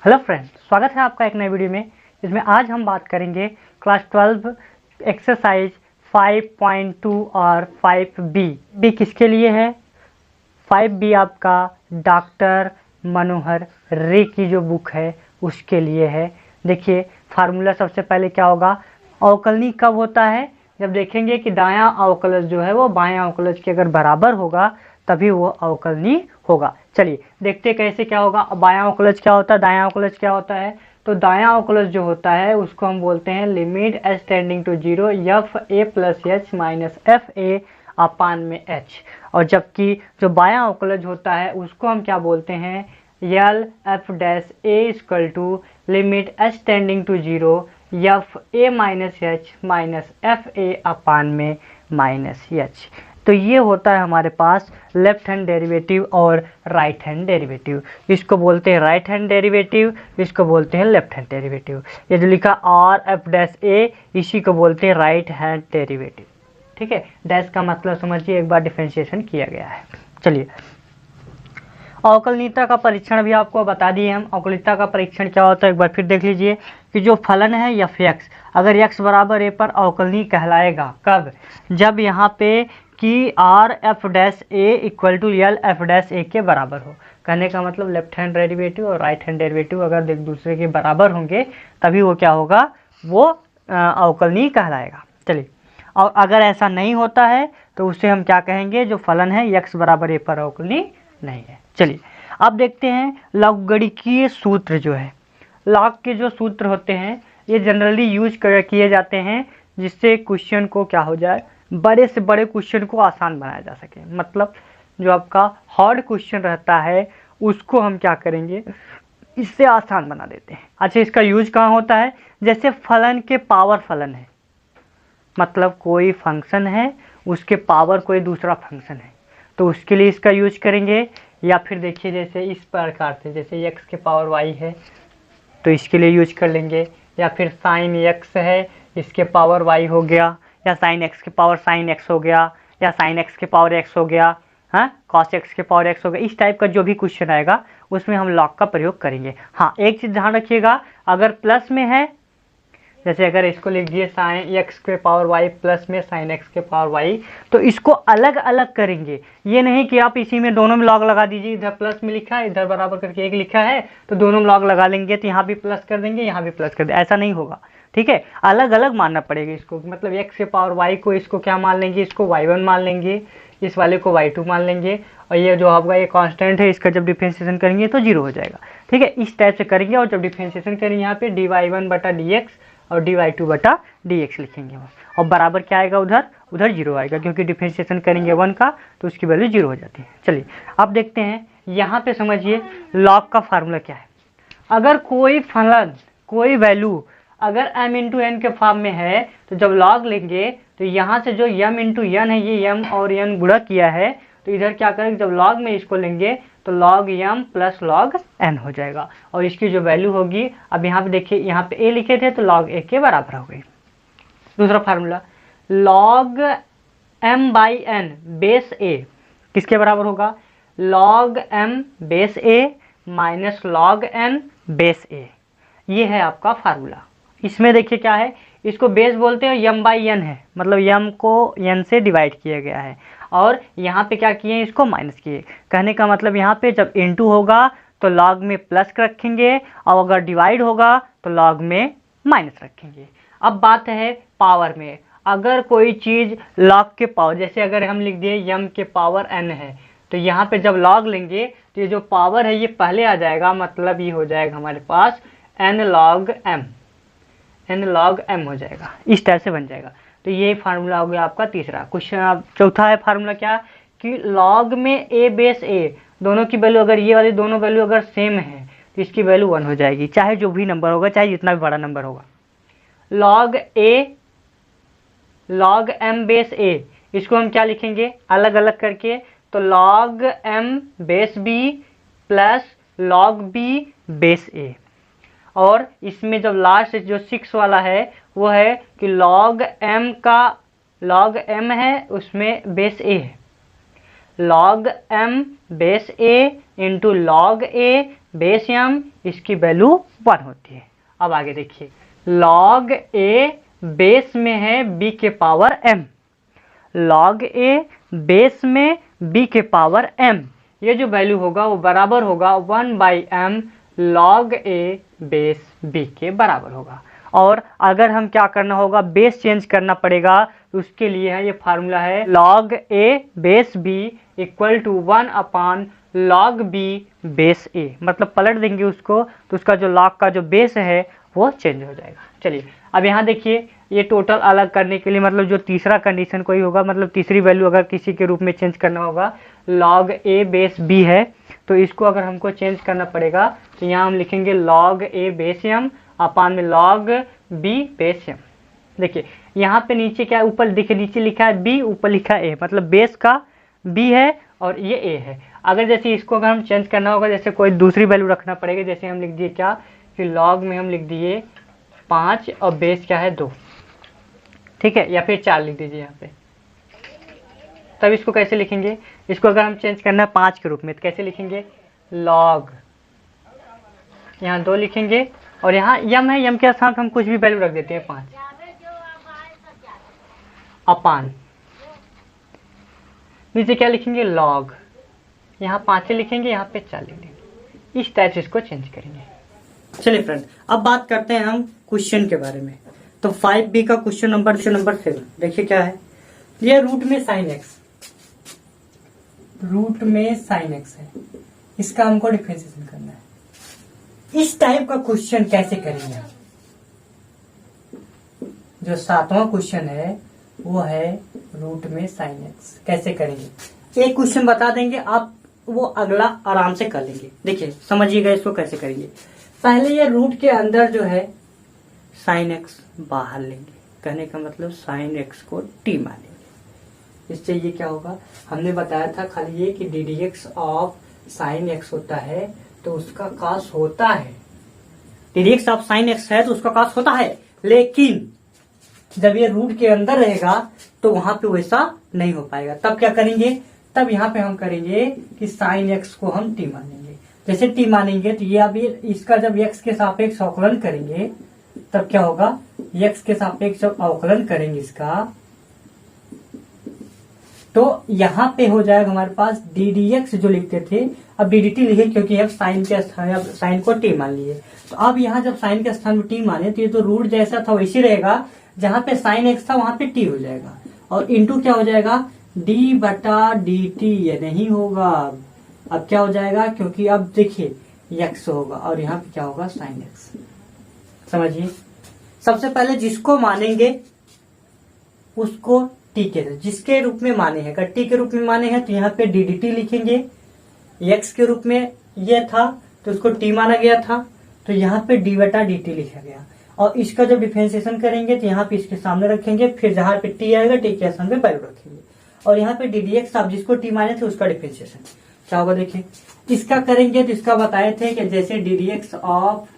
Hello friends, स्वागत है आपका एक नए वीडियो में। इसमें आज हम बात करेंगे क्लास 12 एक्सरसाइज 5.2 और 5B। बी किसके लिए है? 5B आपका डॉक्टर मनोहर रे की जो बुक है उसके लिए है। देखिए फार्मूला सबसे पहले क्या होगा, अवकलनी कब होता है? जब देखेंगे कि दायां अवकलज जो है वो बायां अवकलज के अगर बराबर होगा तभी वो अवकलनी होगा। चलिए देखते कैसे क्या होगा। बायां अवकलज क्या होता है, दायां अवकलज क्या होता है? तो दायां अवकलज जो होता है उसको हम बोलते हैं limit h tending to 0 f a plus h minus f a upon में एच। और जबकि जो बायां अवकलज होता है उसको हम क्या बोलते हैं, L f dash a equal to limit h tending to 0 f a minus h minus f a upon में माइनस एच। तो ये होता है हमारे पास लेफ्ट हैंड डेरिवेटिव और राइट हैंड डेरिवेटिव। इसको बोलते हैं राइट हैंड डेरिवेटिव, इसको बोलते हैं लेफ्ट हैंड डेरिवेटिव। ये जो लिखा आर एफ डैश ए, इसी को बोलते हैं राइट हैंड डेरिवेटिव। ठीक है, डैश का मतलब समझिए, एक बार डिफरेंशिएशन किया गया है। चलिए अवकलनीयता का परीक्षण भी आपको बता दिए हम। अवकलनीयता का परीक्षण क्या होता है एक बार फिर देख लीजिए कि जो फलन है एफ एक्स, अगर एक्स बराबर ए पर अवकलनीय कहलाएगा कब? जब यहाँ पे कि R f dash a equal to L f dash a के बराबर हो। कहने का मतलब लेफ्ट हैंड डेरिवेटिव और राइट हैंड डेरिवेटिव अगर एक दूसरे के बराबर होंगे तभी वो क्या होगा, वो अवकलनीय कहलाएगा। चलिए, और अगर ऐसा नहीं होता है तो उसे हम क्या कहेंगे, जो फलन है एक्स बराबर ए पर अवकलनीय नहीं है। चलिए अब देखते हैं लघुगणकीय सूत्र जो है। लॉग के जो सूत्र होते हैं ये जनरली यूज किए जाते हैं जिससे क्वेश्चन को क्या हो जाए, बड़े से बड़े क्वेश्चन को आसान बनाया जा सके। मतलब जो आपका हार्ड क्वेश्चन रहता है उसको हम क्या करेंगे, इससे आसान बना देते हैं। अच्छा, इसका यूज कहाँ होता है? जैसे फलन के पावर फलन है, मतलब कोई फंक्शन है उसके पावर कोई दूसरा फंक्शन है तो उसके लिए इसका यूज करेंगे। या फिर देखिए जैसे इस प्रकार से, जैसे x के पावर y है तो इसके लिए यूज कर लेंगे। या फिर साइन x है, इसके पावर y हो गया, या साइन x के पावर साइन x हो गया, या साइन x के पावर x हो गया, हाँ कॉस x के पावर x हो गया। इस टाइप का जो भी क्वेश्चन आएगा उसमें हम लॉग का प्रयोग करेंगे। हाँ एक चीज़ ध्यान रखिएगा, अगर प्लस में है, जैसे अगर इसको लिख दिए साइन एक्स के पावर वाई प्लस में साइन एक्स के पावर वाई, तो इसको अलग अलग करेंगे। ये नहीं कि आप इसी में दोनों में लॉग लगा दीजिए, इधर प्लस में लिखा है इधर बराबर करके एक लिखा है तो दोनों में लॉग लगा लेंगे तो यहाँ भी प्लस कर देंगे यहाँ भी प्लस कर देंगे, ऐसा नहीं होगा। ठीक है, अलग अलग मानना पड़ेगा इसको। मतलब एक्स के पावर वाई को इसको क्या मान लेंगे, इसको y1 मान लेंगे, इस वाले को y2 मान लेंगे, और ये जो आपका ये कांस्टेंट है इसका जब डिफरेंशिएशन करेंगे तो 0 हो जाएगा। ठीक है, इस टाइप से करेंगे। और जब डिफरेंशिएशन करेंगे यहाँ पे dy1 बटा dx और dy2 बटा dx लिखेंगे और बराबर क्या आएगा, उधर 0 आएगा क्योंकि डिफरेंशिएशन करेंगे 1 का तो उसकी वैल्यू 0 हो जाती है। चलिए अब देखते हैं यहाँ पे, समझिए लॉग का फार्मूला क्या है। अगर कोई फलन कोई वैल्यू अगर m इंटू एन के फॉर्म में है तो जब लॉग लेंगे तो यहाँ से जो m इंटू एन है, ये m और n गुणा किया है तो इधर क्या करेंगे, जब लॉग में इसको लेंगे तो log m plus log n हो जाएगा। और इसकी जो वैल्यू होगी, अब यहाँ पे देखिए, यहाँ पे a लिखे थे तो log a के बराबर हो गई। दूसरा formula log m by n base a किसके बराबर होगा, log m base a minus log n base a। ये है आपका फार्मूला। इसमें देखिए क्या है, इसको बेस बोलते हैं, m बाई n है, मतलब m को n से डिवाइड किया गया है और यहाँ पे क्या किए, इसको माइनस किए। कहने का मतलब यहाँ पे जब इनटू होगा तो लॉग में प्लस रखेंगे और अगर डिवाइड होगा तो लॉग में माइनस रखेंगे। अब बात है पावर में। अगर कोई चीज़ लॉग के पावर, जैसे अगर हम लिख दिए m के पावर n है तो यहाँ पे जब लॉग लेंगे तो ये जो पावर है ये पहले आ जाएगा, मतलब ये हो जाएगा हमारे पास n log m हो जाएगा। इस टाइप से बन जाएगा। तो ये फार्मूला हो गया आपका तीसरा। क्वेश्चन चौथा है फार्मूला क्या, कि लॉग में a बेस a दोनों की वैल्यू, अगर ये वाली दोनों वैल्यू अगर सेम है तो इसकी वैल्यू 1 हो जाएगी, चाहे जो भी नंबर होगा, चाहे जितना भी बड़ा नंबर होगा। log m बेस a, इसको हम क्या लिखेंगे अलग अलग करके, तो log m base b plus log b base a। और इसमें जब लास्ट जो 6 वाला है वो है कि log m है उसमें बेस a है, log m base a into log a base m इसकी वैल्यू 1 होती है। अब आगे देखिए, log a बेस में है b के power m, log a base में b के पावर m, ये जो वैल्यू होगा वो बराबर होगा 1/m log a base b के बराबर होगा। और अगर हम क्या करना होगा, बेस चेंज करना पड़ेगा, तो उसके लिए है ये फार्मूला है log a base b equal to 1 log b base a, मतलब पलट देंगे उसको तो उसका जो log का जो बेस है वो चेंज हो जाएगा। चलिए अब यहाँ देखिए, ये टोटल अलग करने के लिए मतलब जो तीसरा कंडीशन कोई होगा, मतलब तीसरी वैल्यू अगर किसी के रूप में चेंज करना होगा, log a बेस b है तो इसको अगर हमको चेंज करना पड़ेगा तो यहाँ हम लिखेंगे log a बेस m अपान में log b बेस m। देखिए यहाँ पे नीचे क्या, ऊपर देखिए नीचे लिखा है b, ऊपर लिखा है a, मतलब बेस का b है और ये a है। अगर जैसे इसको अगर हम चेंज करना होगा, जैसे कोई दूसरी वैल्यू रखना पड़ेगा, जैसे हम लिख दिए क्या कि log में हम लिख दिए 5 और बेस क्या है 2, ठीक है, या फिर 4 लिख दीजिए यहाँ पे। तब इसको कैसे लिखेंगे, इसको अगर हम चेंज करना है 5 के रूप में तो कैसे लिखेंगे, log यहाँ 2 लिखेंगे और यहाँ यम है, यम के साथ हम कुछ भी वैल्यू रख देते हैं 5 अपान, नीचे क्या लिखेंगे log, यहाँ 5 लिखेंगे, यहाँ पे 4 लिख देंगे। इस टाइप से इसको चेंज करेंगे। चलिए फ्रेंड, अब बात करते हैं हम क्वेश्चन के बारे में। तो 5B का क्वेश्चन नंबर 7 देखिए क्या है, ये रूट में साइन एक्स, रूट में साइन एक्स है, इसका हमको डिफरेंशिएशन करना है। इस टाइप का क्वेश्चन कैसे करेंगे, जो 7वां क्वेश्चन है वो है रूट में साइन एक्स, कैसे करेंगे एक क्वेश्चन बता देंगे आप, वो अगला आराम से कर लेंगे। देखिए समझिएगा इसको कैसे करेंगे। पहले ये रूट के अंदर जो है साइन एक्स बाहर लेंगे, कहने का मतलब साइन एक्स को t मानेंगे। इससे ये क्या होगा, हमने बताया था खाली ये कि D d x of sine x होता है तो उसका कास होता है, d d x of sine x है तो उसका कास होता है, लेकिन जब ये रूट के अंदर रहेगा तो वहां पे वैसा नहीं हो पाएगा। तब क्या करेंगे, तब यहाँ पे हम करेंगे कि साइन एक्स को हम t मानेंगे। जैसे t मानेंगे तो ये अभी इसका जब x के सापेक्ष अवकलन करेंगे तब क्या होगा, x के सापेक्ष जब अवकलन करेंगे इसका तो यहाँ पे हो जाएगा हमारे पास डी डी एक्स जो लिखते थे, अब डी डी टी लिखे क्योंकि अब साइन के स्थान, अब साइन को t मान लिए। तो अब यहाँ जब साइन के स्थान में t माने तो ये तो रूट जैसा था वैसे रहेगा, जहाँ पे साइन एक्स था वहां पे t हो जाएगा और इंटू क्या हो जाएगा d बटा डी टी, ये नहीं होगा। अब क्या हो जाएगा, क्योंकि अब देखिए x होगा और यहाँ पे क्या होगा साइन एक्स। समझिए, सबसे पहले जिसको मानेंगे उसको t के, जिसके रूप में माने हैं, अगर t के रूप में माने हैं तो यहाँ पे डी डी टी लिखेंगे, x के रूप में ये था तो उसको t माना गया था तो यहाँ पे d बटा डी टी लिखा गया, और इसका जब डिफरेंशिएशन करेंगे तो यहाँ पे इसके सामने रखेंगे, फिर जहां पे t आएगा t के स्थान पे वैल्यू रखेंगे, और यहाँ पे डी डी एक्स आप जिसको t माने थे उसका डिफरेंशिएशन क्या होगा। देखिए इसका करेंगे तो इसका बताए थे कि जैसे डी डी एक्स ऑफ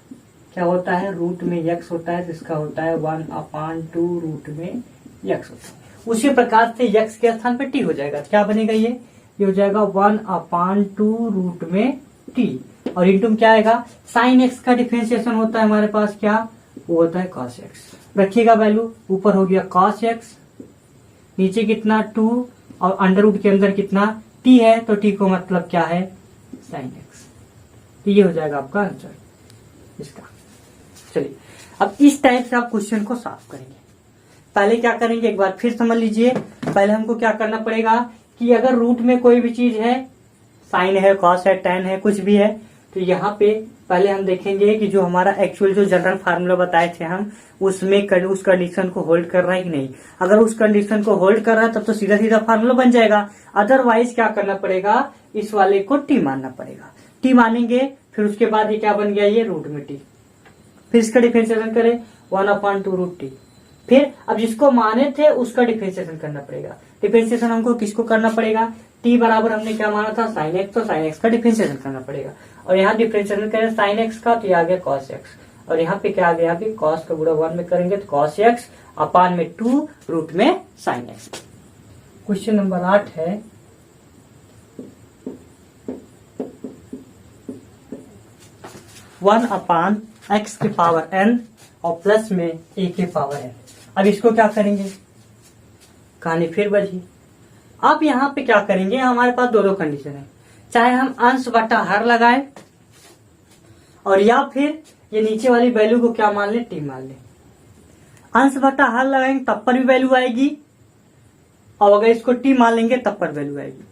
क्या होता है, रूट में x होता है तो इसका होता है 1/2 रूट में x होता है। उसी प्रकार से x के स्थान पे t हो जाएगा, क्या बनेगा, ये हो जाएगा 1/2 रूट में t, और इंटू क्या आएगा, साइन x का डिफरेंशिएशन होता है हमारे पास क्या, वो होता है cos x। रखिएगा वैल्यू, ऊपर हो गया cos x, नीचे कितना 2 और अंडर रूट के अंदर कितना t है, तो t को मतलब क्या है sin x। तो ये हो जाएगा आपका आंसर इसका। चलिए अब इस टाइप से आप क्वेश्चन को साफ करेंगे। पहले क्या करेंगे एक बार फिर समझ लीजिए, पहले हमको क्या करना पड़ेगा कि अगर रूट में कोई भी चीज है, साइन है, कॉस है, टेन है, कुछ भी है, तो यहाँ पे पहले हम देखेंगे कि जो हमारा एक्चुअल जो जनरल फार्मूला बताए थे हम, उसमें उस कंडीशन को होल्ड कर रहा है कि नहीं। अगर उस कंडीशन को होल्ड कर रहा है तब तो सीधा सीधा फार्मूला बन जाएगा, अदरवाइज क्या करना पड़ेगा, इस वाले को टी मानना पड़ेगा। टी मानेंगे फिर उसके बाद ये क्या बन गया, ये रूट में टी, फिर इसका डिफरेंशिएशन करें 1/2 रूट टी, फिर अब जिसको माने थे उसका डिफरेंशिएशन करना पड़ेगा। डिफरेंशिएशन हमको किसको करना पड़ेगा, टी बराबर हमने क्या माना था साइन एक्स, तो साइन एक्स का डिफरेंशिएशन करना पड़ेगा, और यहाँ डिफरेंशिएशन करें साइन एक्स का तो ये आ गया कॉस एक्स, और यहाँ पे क्या आ गया, अभी कॉस का गुणा 1 में करेंगे तो कॉस एक्स अपान में 2 रूट में साइन एक्स। क्वेश्चन नंबर 8 है 1/x की पावर n और प्लस में a की पावर n। अब इसको क्या करेंगे, कहानी फिर बची। अब यहाँ पे क्या करेंगे, हमारे पास दो कंडीशन है, चाहे हम अंश बटा हर लगाएं और या फिर ये नीचे वाली वैल्यू को क्या मान लें, टी मान लें। अंश बटा हर लगाएंगे तब पर भी वैल्यू आएगी, और अगर इसको टी मान लेंगे तब पर वैल्यू आएगी।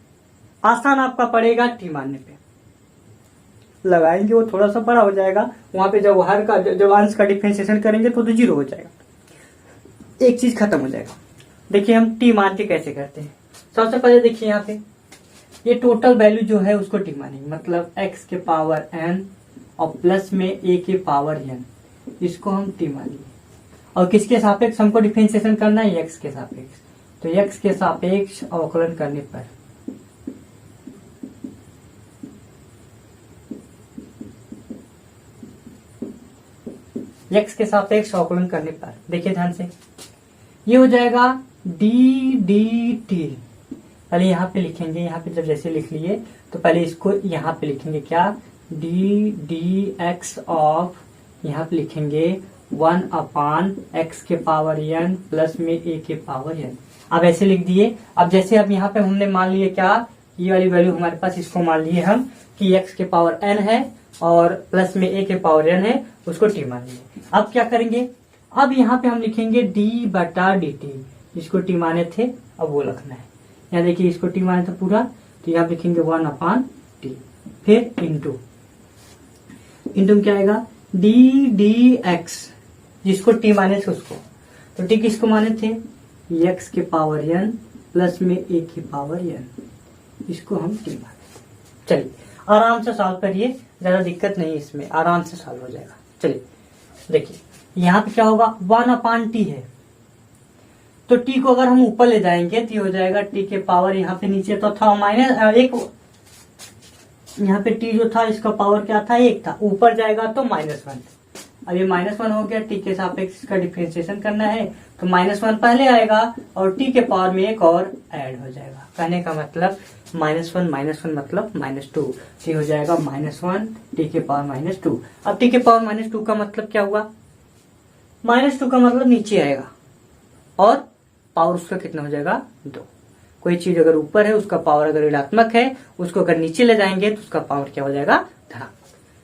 आसान आपका पड़ेगा, टी मानने पे लगाएंगे वो थोड़ा सा बड़ा हो जाएगा, वहां पे जब हर का जब अंश का डिफरेंशिएशन करेंगे तो 0 हो जाएगा, एक चीज खत्म हो जाएगा। देखिए हम टी मान के कैसे करते हैं। सबसे पहले देखिए यहाँ पे ये टोटल वैल्यू जो है उसको टी मानेंगे, मतलब x के पावर n और प्लस में a के पावर n, इसको हम टी मानेंगे। और किसके सापेक्ष हमको डिफरेंशिएशन करना है, x के सापेक्ष। तो x के सापेक्ष अवकलन करने पर x के सापेक्ष अवकलन करने पर देखिए ध्यान से, ये हो जाएगा डी डी टी। पहले यहाँ पे लिखेंगे, यहाँ पे जब जैसे लिख लिए तो पहले इसको यहाँ पे लिखेंगे क्या, डी डी एक्स ऑफ, यहाँ पे लिखेंगे 1/x के पावर n प्लस में a के पावर n। अब ऐसे लिख दिए। अब जैसे अब यहाँ पे हमने मान लिए क्या, ये वाली वैल्यू हमारे पास, इसको मान लिए हम कि x के पावर n है और प्लस में a के पावर n है, उसको t मान लिए। अब क्या करेंगे, अब यहाँ पे हम लिखेंगे d बटा डी टी, इसको t माने थे अब वो रखना है। यहाँ देखिए इसको t माने थे पूरा, तो यहाँ लिखेंगे 1/t, फिर इंटू क्या आएगा, डी डी एक्स, जिसको t माने थे उसको, तो t किसको माने थे, x के पावर n प्लस में a की पावर n, इसको हम t माने। चलिए आराम से सॉल्व करिए, ज्यादा दिक्कत नहीं, इसमें आराम से सॉल्व हो जाएगा। चलिए देखिए यहाँ पे क्या होगा, 1/t है, तो t को अगर हम ऊपर ले जाएंगे तो ये हो जाएगा t के पावर, यहाँ पे नीचे तो था -1, यहाँ पे t जो था इसका पावर क्या था, 1 था, ऊपर जाएगा तो -1। अब ये -1 हो गया, t के सापेक्ष इसका डिफरेंशिएशन करना है तो -1 पहले आएगा और t के पावर में एक और ऐड हो जाएगा। कहने का मतलब -1 मतलब -2, तो हो जाएगा -1 t के पावर -2। अब t के पावर -2 का मतलब क्या हुआ, -2 का मतलब नीचे आएगा और पावर उसका कितना हो जाएगा, 2। कोई चीज अगर ऊपर है उसका पावर अगर ऋणात्मक है, उसको अगर नीचे ले जाएंगे तो उसका पावर क्या हो जाएगा, धनात्मक।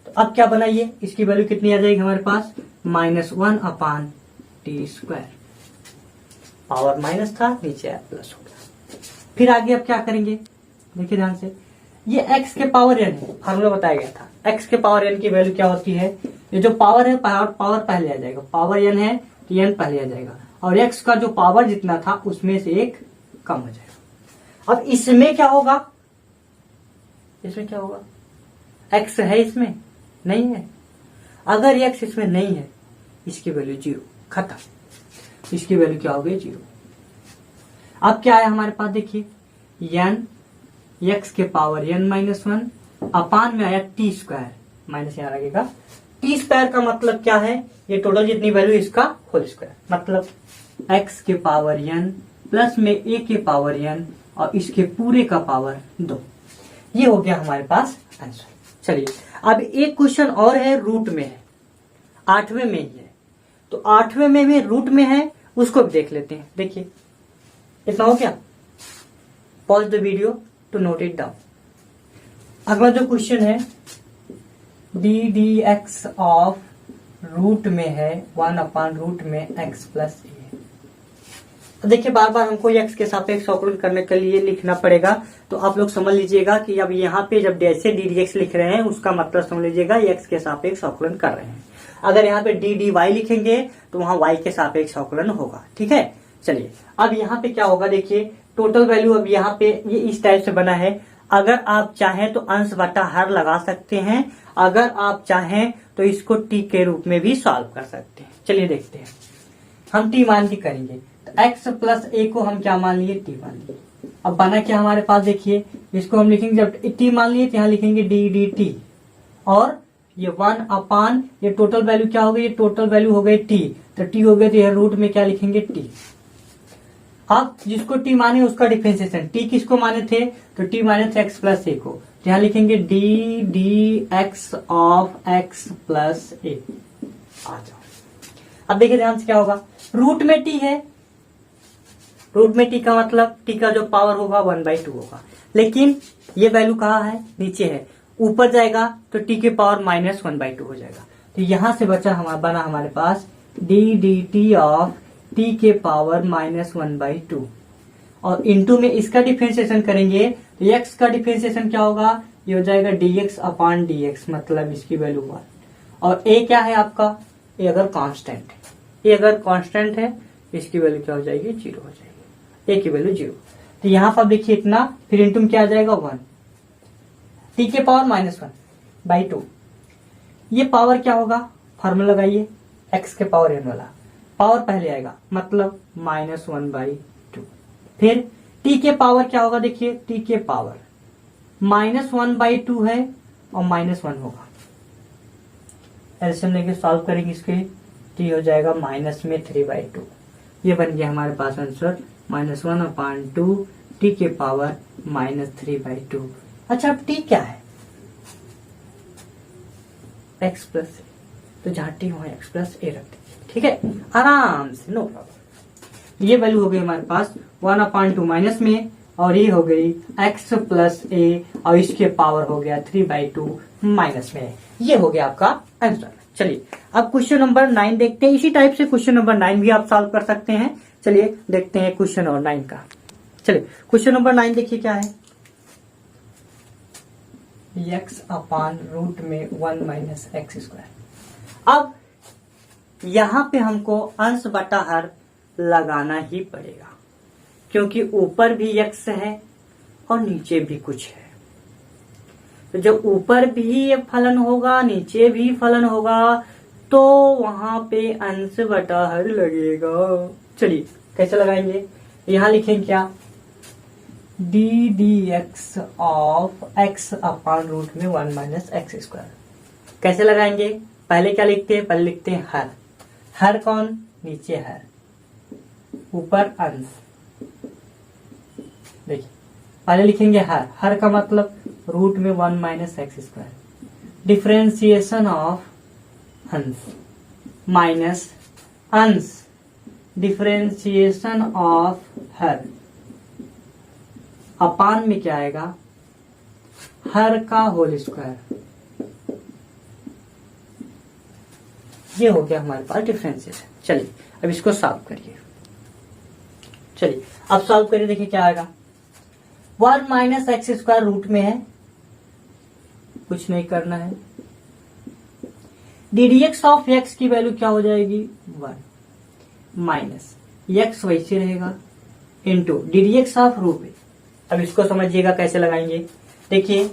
तो अब क्या बनाइए, इसकी वैल्यू कितनी आ जाएगी हमारे पास, -1/t²। पावर माइनस था, नीचे आया प्लस हो गया। फिर आगे अब क्या करेंगे, देखिए ध्यान से, ये x के पावर n है, फार्मूला बताया गया था, x के पावर n की वैल्यू क्या होती है, ये जो पावर है पावर पहले आ जाएगा, पावर n है तो n पहले आ जाएगा, और x का जो पावर जितना था उसमें से एक कम हो जाएगा। अब इसमें क्या होगा, x है इसमें नहीं है, अगर x इसमें नहीं है, इसकी वैल्यू 0, खत्म, इसकी वैल्यू क्या हो गई, 0। अब क्या है हमारे पास, देखिए n x के पावर n-1 अपान में आया t², माइनस यहाँ लगेगा, t² का मतलब क्या है, ये टोटल जितनी वैल्यू इसका होल स्क्वायर, मतलब x के पावर n प्लस में a के पावर n और इसके पूरे का पावर 2। ये हो गया हमारे पास आंसर। चलिए अब एक क्वेश्चन और है, रूट में है, 8वें में ही है, तो 8वें में भी रूट में है, उसको भी देख लेते हैं। देखिए इतना हो गया, pause the video to note it down. अगला जो क्वेश्चन है, d d x of root में है 1/रूट में x प्लस ए। तो देखिए बार बार हमको x के सापेक्ष अवकलन करने के लिए लिखना पड़ेगा, तो आप लोग समझ लीजिएगा कि अब यहाँ पे जब जैसे डी डी एक्स लिख रहे हैं उसका मतलब समझ लीजिएगा x के सापेक्ष अवकलन कर रहे हैं। अगर यहाँ पे डी डी वाई लिखेंगे तो वहां y के सापेक्ष अवकलन होगा, ठीक है। चलिए अब यहाँ पे क्या होगा, देखिए टोटल वैल्यू अब यहाँ पे ये इस टाइप से बना है, अगर आप चाहें तो अंश बटा हर लगा सकते हैं, अगर आप चाहें तो इसको t के रूप में भी सॉल्व कर सकते हैं। चलिए देखते हैं, हम t मान के करेंगे, तो x प्लस a को हम क्या मान लिए, t मान लिए। अब बना क्या हमारे पास, देखिए इसको हम लिखेंगे, जब t मान लिए तो यहाँ लिखेंगे d dt, और ये 1/, ये टोटल वैल्यू क्या हो गई, ये टोटल वैल्यू हो गई t, तो t हो गया, तो यह रूट में क्या लिखेंगे, t। अब जिसको t माने उसका डिफरेंशिएशन, t किसको माने थे, तो t माने थे x प्लस a को, तो यहाँ लिखेंगे d d x of x plus a. आ जाओ, अब देखिए ध्यान से क्या होगा, रूट में टी है, रूट में टी का मतलब टी का जो पावर होगा 1/2 होगा, लेकिन ये वैल्यू कहाँ है, नीचे है, ऊपर जाएगा तो टी के पावर -1/2 हो जाएगा। तो यहां से बचा बना हमारे पास d d t of t के पावर -1/2, और इनटू में इसका डिफरेंशिएशन करेंगे तो एक्स का डिफरेंशिएशन क्या होगा, ये हो जाएगा dx अपॉन dx, मतलब इसकी वैल्यू 1। और a क्या है आपका, ये अगर कांस्टेंट है, ये अगर कांस्टेंट है इसकी वैल्यू क्या हो जाएगी, 0 हो जाएगी, a की वैल्यू 0। तो यहाँ पर देखिए इतना, फिर इनटू में क्या आ जाएगा 1, टी के पावर -1/2। ये पावर क्या होगा, फार्मूला लगाइए, x के पावर n वाला पावर पहले आएगा, मतलब -1/2। फिर t के पावर क्या होगा, देखिए t के पावर -1/2 है और -1 होगा, एलसीएम लेके सॉल्व करेंगे इसके, t हो जाएगा -3/2। ये बन गया हमारे पास आंसर -1/2 t के पावर -3/2। अच्छा अब t क्या है, x प्लस ए, तो जहां t हो x प्लस ए रख दीजिए, ठीक है, आराम से, नो प्रॉब्लम। ये वैल्यू हो गई हमारे पास 1/2 माइनस में, और ये हो गई x प्लस ए, और इसके पावर हो गया 3/2 माइनस में। ये हो गया आपका आंसर। चलिए अब क्वेश्चन नंबर 9 देखते हैं। इसी टाइप से क्वेश्चन नंबर 9 भी आप सॉल्व कर सकते हैं। चलिए देखते हैं क्वेश्चन और 9 का। चलिए क्वेश्चन नंबर 9 देखिए क्या है, x अपान रूट में 1 माइनस एक्स स्क्वायर। अब यहां पे हमको अंश बटा हर लगाना ही पड़ेगा, क्योंकि ऊपर भी x है और नीचे भी कुछ है। तो जब ऊपर भी ये फलन होगा, नीचे भी फलन होगा, तो वहां पे अंश बटा हर लगेगा। चलिए कैसे लगाएंगे, यहां लिखेंगे क्या, d d x of x upon root में 1 माइनस एक्स स्क्वायर। कैसे लगाएंगे, पहले क्या लिखते हैं, पहले लिखते हैं हर। हर कौन, नीचे हर, ऊपर अंश। देखिए पहले लिखेंगे हर, हर का मतलब रूट में 1 minus x square, differentiation of अंश माइनस अंश, डिफरेंशिएशन ऑफ हर, अपान में क्या आएगा, हर का होल स्क्वायर। ये हो गया हमारे पास डिफरेंशिएशन। चलिए अब इसको सॉल्व करिए। चलिए अब सॉल्व करिए, देखिए क्या आएगा, 1 माइनस एक्स स्क्वायर रूट में है, कुछ नहीं करना है। D d x of x की वैल्यू क्या हो जाएगी, 1 माइनस एक्स वैसे रहेगा into d d x of root में। अब इसको समझिएगा कैसे लगाएंगे। देखिए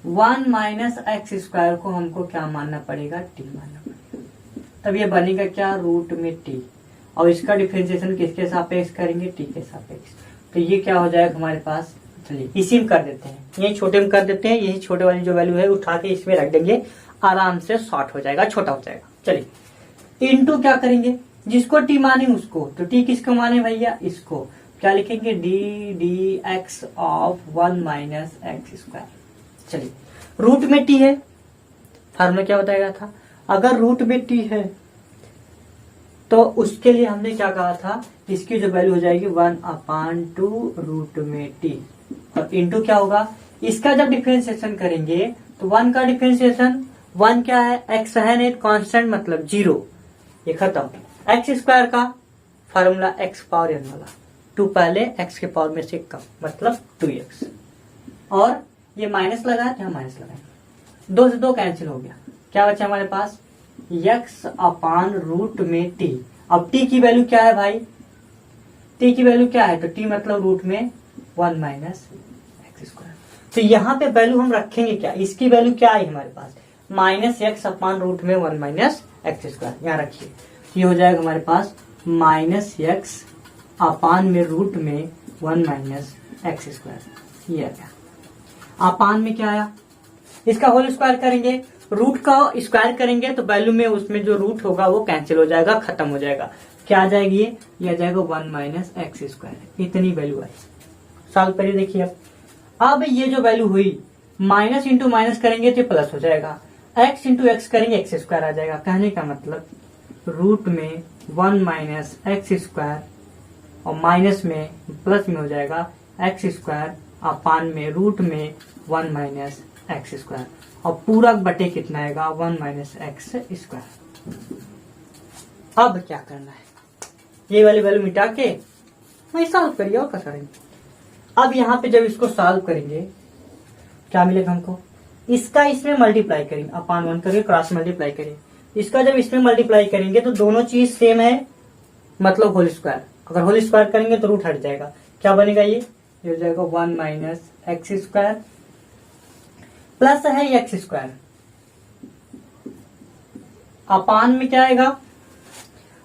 1 माइनस एक्स स्क्वायर को हमको क्या मानना पड़ेगा, टी मानना पड़ेगा, तब ये बनेगा क्या, रूट में टी, और इसका डिफरेंशिएशन किसके सापेक्ष करेंगे, टी के सापेक्ष। तो ये क्या हो जाएगा हमारे पास, चलिए इसी में कर देते हैं, यही छोटे में कर देते हैं, यही छोटे वाली जो वैल्यू है उठा के इसमें रख देंगे, आराम से शॉर्ट हो जाएगा, छोटा हो जाएगा। चलिए इनटू क्या करेंगे, जिसको टी माने उसको, तो टी किसको माने भैया, इसको। क्या लिखेंगे, d d x of 1 minus x square. चलिए रूट में टी है, फार्मूला क्या बताया था, अगर रूट में टी है तो उसके लिए हमने क्या कहा था, इसकी जो वैल्यू हो जाएगी 1/2 रूट में टी, और इंटू क्या होगा, इसका जब डिफरेंशिएशन करेंगे तो 1 का डिफरेंशिएशन, 1 क्या है, x है नहीं, कांस्टेंट मतलब 0, ये खत्म। एक्स स्क्वायर का फार्मूला x पावर n वाला, 2 पहले x के पावर में से कम, मतलब 2x, और ये माइनस लगा है, यहाँ माइनस लगा, 2 से 2 कैंसिल हो गया, क्या बचा हमारे पास, x अपान रूट में t। अब t की वैल्यू क्या है भाई, t की वैल्यू क्या है, तो t मतलब रूट में 1 माइनस एक्स स्क्वायर। तो यहाँ पे वैल्यू हम रखेंगे क्या, इसकी वैल्यू क्या आई हमारे पास, माइनस एक्स अपान रूट में 1 माइनस एक्स स्क्वायर, यहाँ रखिए। ये हो जाएगा हमारे पास माइनस एक्स अपान में रूट में 1 माइनस एक्स स्क्वायर। ये आ गया, अपान में क्या आया, इसका होल स्क्वायर करेंगे, रूट का स्क्वायर करेंगे तो वैल्यू में उसमें जो रूट होगा वो कैंसिल हो जाएगा, खत्म हो जाएगा। क्या आ जाएगी, ये आ जाएगा 1 माइनस एक्स स्क्वायर, इतनी वैल्यू आई। सॉल्व करिए, देखिए अब ये जो वैल्यू हुई माइनस इंटू माइनस करेंगे तो प्लस हो जाएगा, एक्स इंटू एक्स करेंगे एक्स स्क्वायर आ जाएगा। कहने का मतलब रूट में 1 माइनस एक्स स्क्वायर और माइनस में प्लस में हो जाएगा एक्स स्क्वायर अपान में रूट में 1 माइनस एक्स स्क्वायर, और पूरा बटे कितना आएगा 1 माइनस एक्स स्क्वायर। अब क्या करना है, ये वाली वैल्यू मिटा के वही सॉल्व करिए और क्या करेंगे। अब यहाँ पे जब इसको सॉल्व करेंगे क्या मिलेगा हमको, इसका इसमें मल्टीप्लाई करेंगे, अपान 1 करके क्रॉस मल्टीप्लाई करेंगे, इसका जब इसमें मल्टीप्लाई करेंगे तो दोनों चीज सेम है, मतलब होल स्क्वायर। अगर होल स्क्वायर करेंगे तो रूट हट जाएगा, क्या बनेगा ये हो जाएगा 1 माइनस एक्स स्क्वायर प्लस है एक्स स्क्वायर अपान में क्या आएगा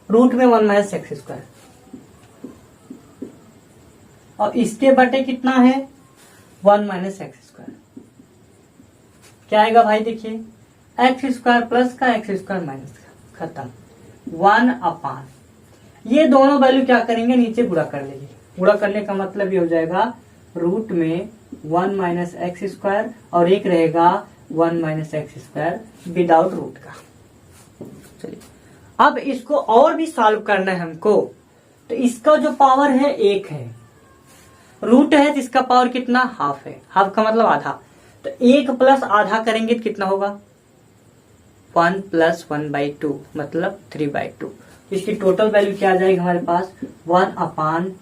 रूट में 1 माइनस एक्स स्क्वायर, और इसके बटे कितना है 1 माइनस एक्स स्क्वायर। क्या आएगा भाई देखिए, एक्स स्क्वायर प्लस का एक्स स्क्वायर माइनस का, खत्म 1 अपान, ये दोनों वैल्यू क्या करेंगे नीचे गुणा कर लेंगे। गुणा करने का मतलब ये हो जाएगा रूट में 1 माइनस एक्स स्क्वायर और एक रहेगा 1 minus x square without root का। चलिए अब इसको और भी सॉल्व करना है हमको, तो इसका जो पावर है 1 है, रूट है तो इसका पावर कितना हाफ है, हाफ का मतलब आधा, तो 1 प्लस आधा करेंगे तो कितना होगा 1 प्लस 1/2 मतलब 3/2। इसकी टोटल वैल्यू क्या आ जाएगी हमारे पास 1 अपान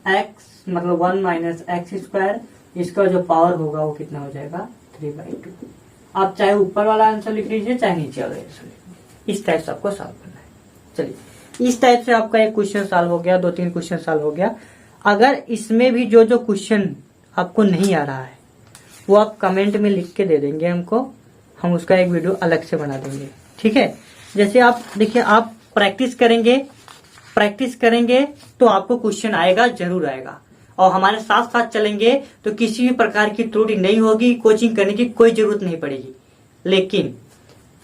एक्स मतलब 1 माइनस एक्स स्क्वायर, इसका जो पावर होगा वो कितना हो जाएगा 3/2। आप चाहे ऊपर वाला आंसर लिख लीजिए चाहे नीचे वाला आंसर लिख लीजिए, इस टाइप से आपको सॉल्व करना है। चलिए इस टाइप से आपका एक क्वेश्चन सॉल्व हो गया, 2-3 क्वेश्चन सॉल्व हो गया। अगर इसमें भी जो जो क्वेश्चन आपको नहीं आ रहा है वो आप कमेंट में लिख के दे देंगे हमको, हम उसका एक वीडियो अलग से बना देंगे, ठीक है। जैसे आप देखिए, आप प्रैक्टिस करेंगे तो आपको क्वेश्चन आएगा, जरूर आएगा, और हमारे साथ साथ चलेंगे तो किसी भी प्रकार की त्रुटि नहीं होगी, कोचिंग करने की कोई जरूरत नहीं पड़ेगी। लेकिन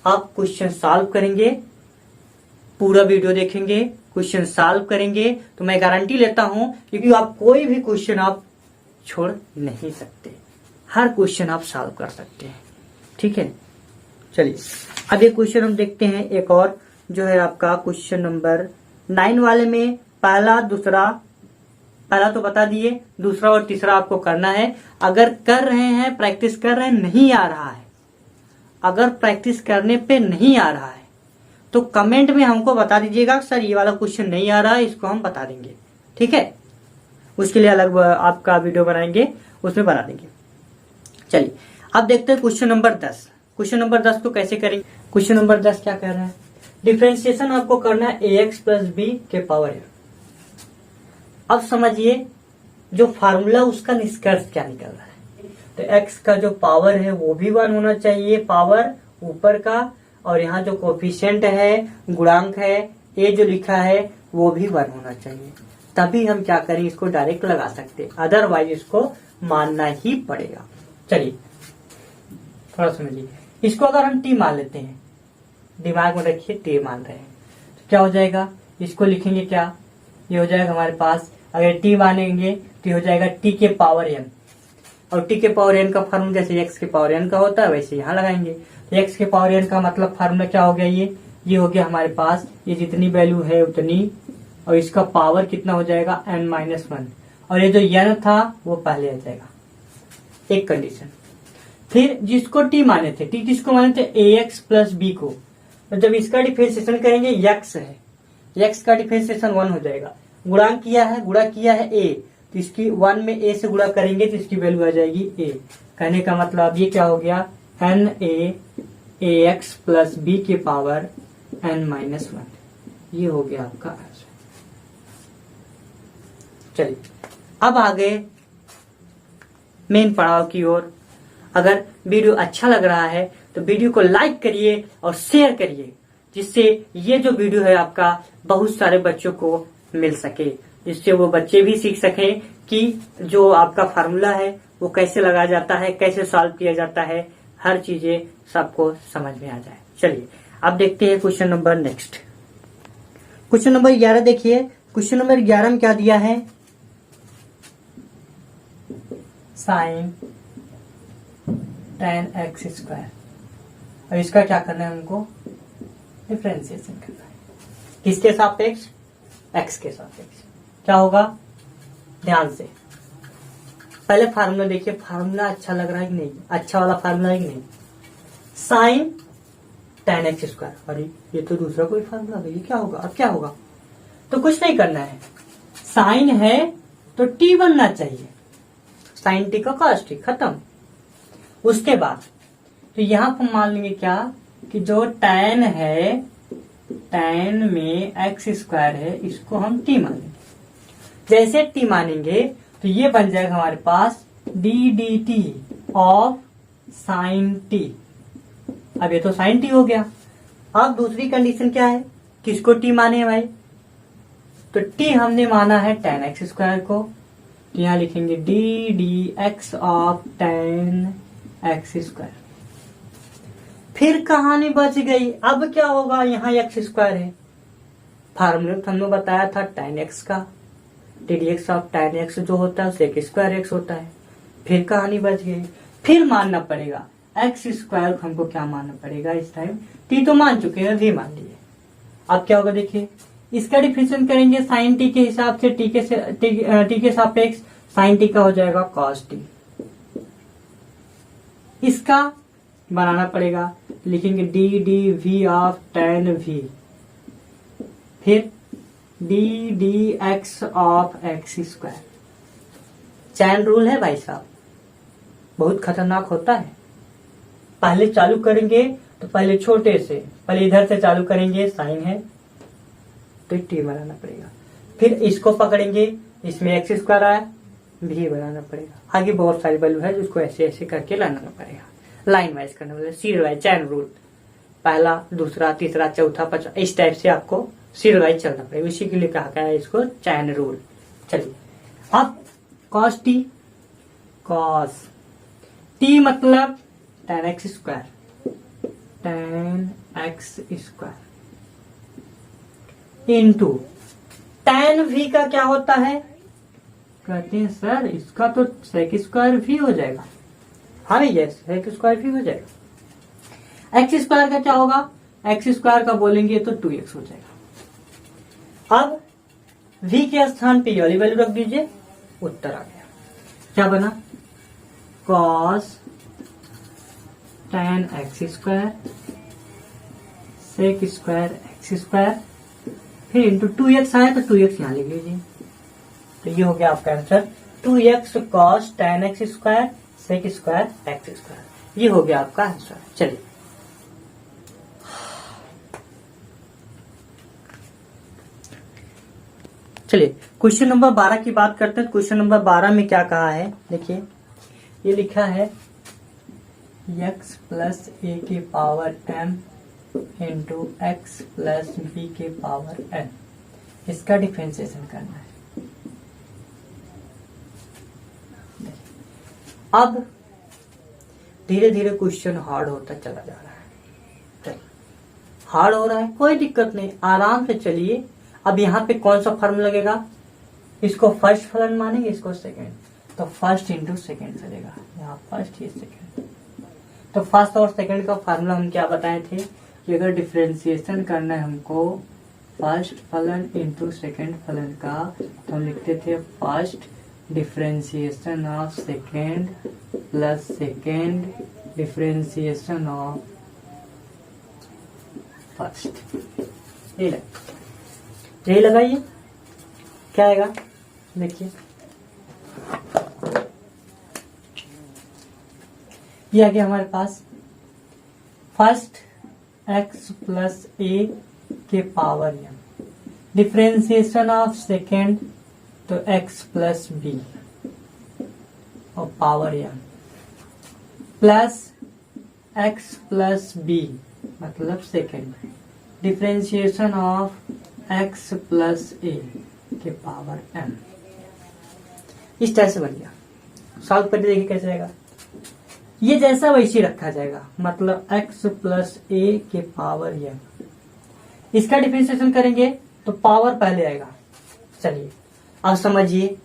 आप क्वेश्चन सॉल्व करेंगे, पूरा वीडियो देखेंगे, क्वेश्चन सॉल्व करेंगे तो मैं गारंटी लेता हूं, क्योंकि आप कोई भी क्वेश्चन आप छोड़ नहीं सकते, हर क्वेश्चन आप सॉल्व कर सकते हैं, ठीक है। चलिए अब एक क्वेश्चन हम देखते हैं, एक और जो है आपका क्वेश्चन नंबर 9 वाले में पहला तो बता दिए, दूसरा और तीसरा आपको करना है। अगर कर रहे हैं, प्रैक्टिस कर रहे हैं, नहीं आ रहा है, अगर प्रैक्टिस करने पे नहीं आ रहा है तो कमेंट में हमको बता दीजिएगा सर ये वाला क्वेश्चन नहीं आ रहा है, इसको हम बता देंगे, ठीक है। उसके लिए अलग आपका वीडियो बनाएंगे, उसमें बना देंगे। चलिए अब देखते हैं क्वेश्चन नंबर 10। क्वेश्चन नंबर 10 को कैसे करेंगे। क्वेश्चन नंबर 10 क्या कह रहा है, डिफरेंशिएशन आपको करना है ax प्लस बी के पावर n। अब समझिए जो फार्मूला उसका निष्कर्ष क्या निकल रहा है, तो x का जो पावर है वो भी 1 होना चाहिए, पावर ऊपर का, और यहाँ जो कोफिशिएंट है, गुणांक है, a जो लिखा है वो भी 1 होना चाहिए, तभी हम क्या करें इसको डायरेक्ट लगा सकते, अदरवाइज इसको मानना ही पड़ेगा। चलिए थोड़ा समझिए, इसको अगर हम t मान लेते हैं, दिमाग में रखिए t मान रहे हैं, तो क्या हो जाएगा, इसको लिखेंगे क्या, ये हो जाएगा हमारे पास, अगर t मानेंगे तो ये हो जाएगा t के पावर n, और t के पावर n का फॉर्मूला जैसे x के पावर n का होता है वैसे यहाँ लगाएंगे। तो x के पावर n का मतलब फार्मूला क्या हो गया, ये हो गया हमारे पास, ये जितनी वैल्यू है उतनी, और इसका पावर कितना हो जाएगा n-1, और ये जो n था वो पहले आ जाएगा, एक कंडीशन। फिर जिसको t माने थे, t किसको माने थे ax प्लस b को, तो जब इसका डिफरेंशिएशन करेंगे x है, x का डिफरेंशिएशन 1 हो जाएगा, गुणा किया है a, तो इसकी 1 में a से गुणा करेंगे तो इसकी वैल्यू आ जाएगी a। कहने का मतलब ये क्या हो गया, na ax प्लस b के पावर n-1, ये हो गया आपका आंसर। चलिए अब आगे मेन पड़ाव की ओर। अगर वीडियो अच्छा लग रहा है तो वीडियो को लाइक करिए और शेयर करिए, जिससे ये जो वीडियो है आपका बहुत सारे बच्चों को मिल सके, जिससे वो बच्चे भी सीख सकें कि जो आपका फार्मूला है वो कैसे लगाया जाता है, कैसे सॉल्व किया जाता है, हर चीजें सबको समझ में आ जाए। चलिए अब देखते हैं question number next. Question number 11 देखिए, क्वेश्चन नंबर 11 में क्या दिया है, साइन tan x स्क्वायर। और इसका क्या करना है हमको, डिफरेंशिएशन करना है। किसके सापेक्ष, x के सापेक्ष। क्या होगा, ध्यान से पहले फार्मूला देखिए, फार्मूला अच्छा लग रहा है कि नहीं, अच्छा वाला फार्मूला है कि नहीं, साइन tan x स्क्वायर। अरे ये तो दूसरा कोई फार्मूला है, ये क्या होगा, अब क्या होगा, तो कुछ नहीं करना है, साइन है तो t बनना चाहिए, साइन t का cos t, खत्म। उसके बाद तो यहां पर मान लेंगे क्या कि जो tan है, tan में x स्क्वायर है, इसको हम t मानेंगे। जैसे t मानेंगे तो ये बन जाएगा हमारे पास d dt of sine t। अब ये तो साइन t हो गया। अब दूसरी कंडीशन क्या है, किसको t माने भाई, तो t हमने माना है tan x स्क्वायर को, तो यहां लिखेंगे d dx of tan x square. फिर कहानी बच गई। अब क्या होगा, यहाँ x स्क्वायर है, फार्मूला हमने बताया था tan x का, d dx of tan x जो होता है sec स्क्वायर x होता है। फिर कहानी बच गई, फिर मानना पड़ेगा x स्क्वायर, हमको क्या मानना पड़ेगा इस टाइम, t तो मान चुके हैं, v मान लिए। अब क्या होगा देखिए, इसका डिफरेंशिएशन करेंगे साइन t के हिसाब से, t के सापेक्ष साइन t का हो जाएगा cos t। इसका बनाना पड़ेगा, लिखेंगे d dv of tan v, फिर d dx of x square. Chain rule है भाई साहब, बहुत खतरनाक होता है। पहले चालू करेंगे तो पहले छोटे से, पहले इधर से चालू करेंगे, साइन है तो t बनाना पड़ेगा, फिर इसको पकड़ेंगे, इसमें x स्क्वायर आया, v बनाना पड़ेगा। आगे बहुत सारी वैल्यू है जिसको ऐसे ऐसे करके लाना पड़ेगा, लाइन वाइज करना पड़ेगा, सीरियल वाइज चैन रूल, पहला दूसरा तीसरा चौथा पांचवा, इस टाइप से आपको सीरियल वाइज चलना पड़ेगा। इसी के लिए कहा गया है इसको चैन रूल। चलिए अब cos t, cos t मतलब tan x square, tan x square into tan v का क्या होता है, कहते हैं सर इसका तो sec स्क्वायर v हो जाएगा। हाँ भैया, sec स्क्वायर v हो जाएगा। x स्क्वायर का क्या होगा, x स्क्वायर का बोलेंगे तो 2x हो जाएगा। अब v के स्थान पे ये वाली वैल्यू रख दीजिए, उत्तर आ गया। क्या बना, cos tan x square sec square x square, फिर इंटू 2x आया तो 2x यहाँ लिख लीजिए, तो ये हो गया आपका answer 2x cos tan x square sec square x square. ये हो गया आपका आंसर। चलिए क्वेश्चन नंबर 12 की बात करते हैं। क्वेश्चन नंबर 12 में क्या कहा है, देखिए ये लिखा है x प्लस ए के power m into x plus b के पावर n, इसका डिफरेंशिएशन करना है। अब धीरे धीरे क्वेश्चन हार्ड होता चला जा रहा है। चलिए हार्ड हो रहा है, कोई दिक्कत नहीं, आराम से चलिए। अब यहाँ पे कौन सा फॉर्मूला लगेगा, इसको फर्स्ट फलन मानेंगे, इसको सेकंड, तो फर्स्ट इंटू सेकंड चलेगा, यहाँ फर्स्ट ये सेकंड। तो फर्स्ट और सेकंड का फार्मूला हम क्या बताए थे कि अगर डिफरेंशिएशन करना है हमको फर्स्ट फलन इंटू सेकंड फलन का, तो हम लिखते थे first differentiation of second plus second differentiation of first. यही लगाइए, क्या आएगा देखिए, ये आ गया हमारे पास फर्स्ट x प्लस ए के power m, differentiation of second तो x प्लस बी और power m, plus x plus b मतलब second, differentiation of x plus a के पावर m। इस तरह से बन गया। सॉल्व करके देखिए कैसे आएगा, ये जैसा वैसे रखा जाएगा, मतलब x प्लस ए के पावर m। इसका डिफरेंशिएशन करेंगे तो पावर पहले आएगा। चलिए अब समझिए,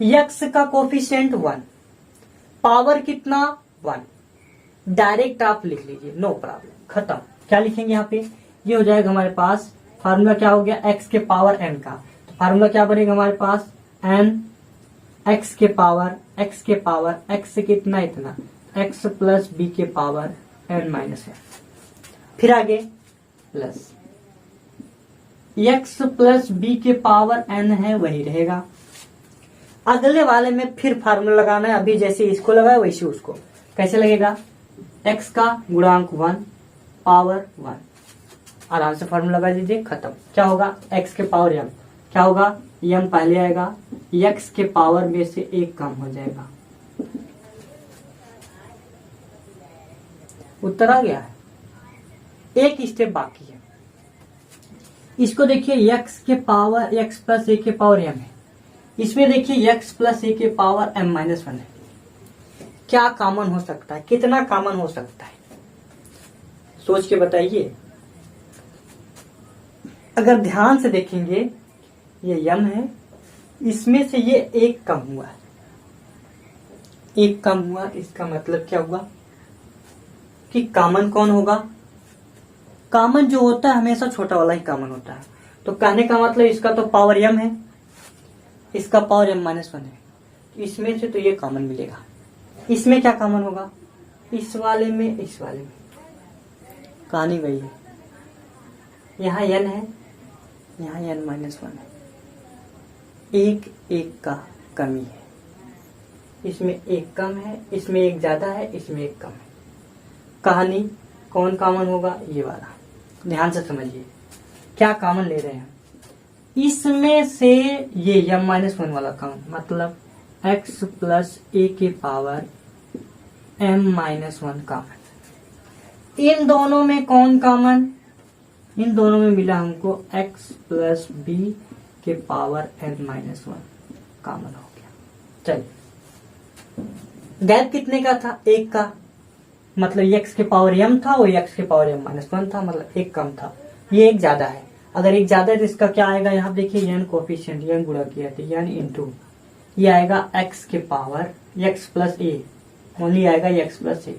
x का कोफिशिएंट 1, पावर कितना 1, डायरेक्ट आप लिख लीजिए, नो प्रॉब्लम, खत्म। क्या लिखेंगे यहाँ पे, ये हो जाएगा हमारे पास फार्मूला क्या हो गया, x के पावर n का। तो फार्मूला क्या बनेगा हमारे पास, n x के पावर x से कितना इतना x प्लस b के पावर n माइनस 1। फिर आगे प्लस x प्लस b के पावर n है वही रहेगा। अगले वाले में फिर फार्मूला लगाना है, अभी जैसे इसको लगाया वैसे उसको। कैसे लगेगा, x का गुणांक 1 पावर 1, आराम से फार्मूला लगा दीजिए, खत्म। क्या होगा, x के पावर m, क्या होगा, m पहले आएगा, x के पावर में से 1 कम हो जाएगा। उत्तर आ गया है। एक स्टेप बाकी है, इसको देखिए x के पावर x प्लस a के पावर m है, इसमें देखिए x प्लस a के पावर m माइनस 1 है। क्या कॉमन हो सकता है, कितना कॉमन हो सकता है, सोच के बताइए। अगर ध्यान से देखेंगे, ये m है, इसमें से ये 1 कम हुआ है, 1 कम हुआ, इसका मतलब क्या हुआ कि कॉमन कौन होगा, कॉमन जो होता है हमेशा छोटा वाला ही कॉमन होता है। तो कहने का मतलब इसका तो पावर m है, इसका पावर m माइनस 1 है, इसमें से तो ये कॉमन मिलेगा। इसमें क्या कॉमन होगा, इस वाले में, इस वाले में, कहानी वही है। यहाँ n है, यहाँ n माइनस 1 है, एक का कमी है, इसमें 1 कम है, इसमें 1 ज्यादा है, इसमें 1 कम है। कहानी कौन कॉमन होगा, ये वाला। ध्यान से समझिए क्या कॉमन ले रहे हैं, इसमें से ये m माइनस 1 वाला कॉमन, मतलब x प्लस a के पावर m माइनस 1 कॉमन। इन दोनों में कौन कॉमन, इन दोनों में मिला हमको x प्लस b के पावर n माइनस 1 कॉमन हो गया। चलिए, गैप कितने का था, 1 का, मतलब x के पावर m था, वो x के पावर m माइनस 1 था, मतलब 1 कम था, ये 1 ज्यादा है। अगर 1 ज्यादा है तो इसका क्या आएगा, यहाँ देखिए n कोफिशिएंट, n गुणा किया था, n इंटू ये आएगा x के power x plus a, only आएगा x प्लस a,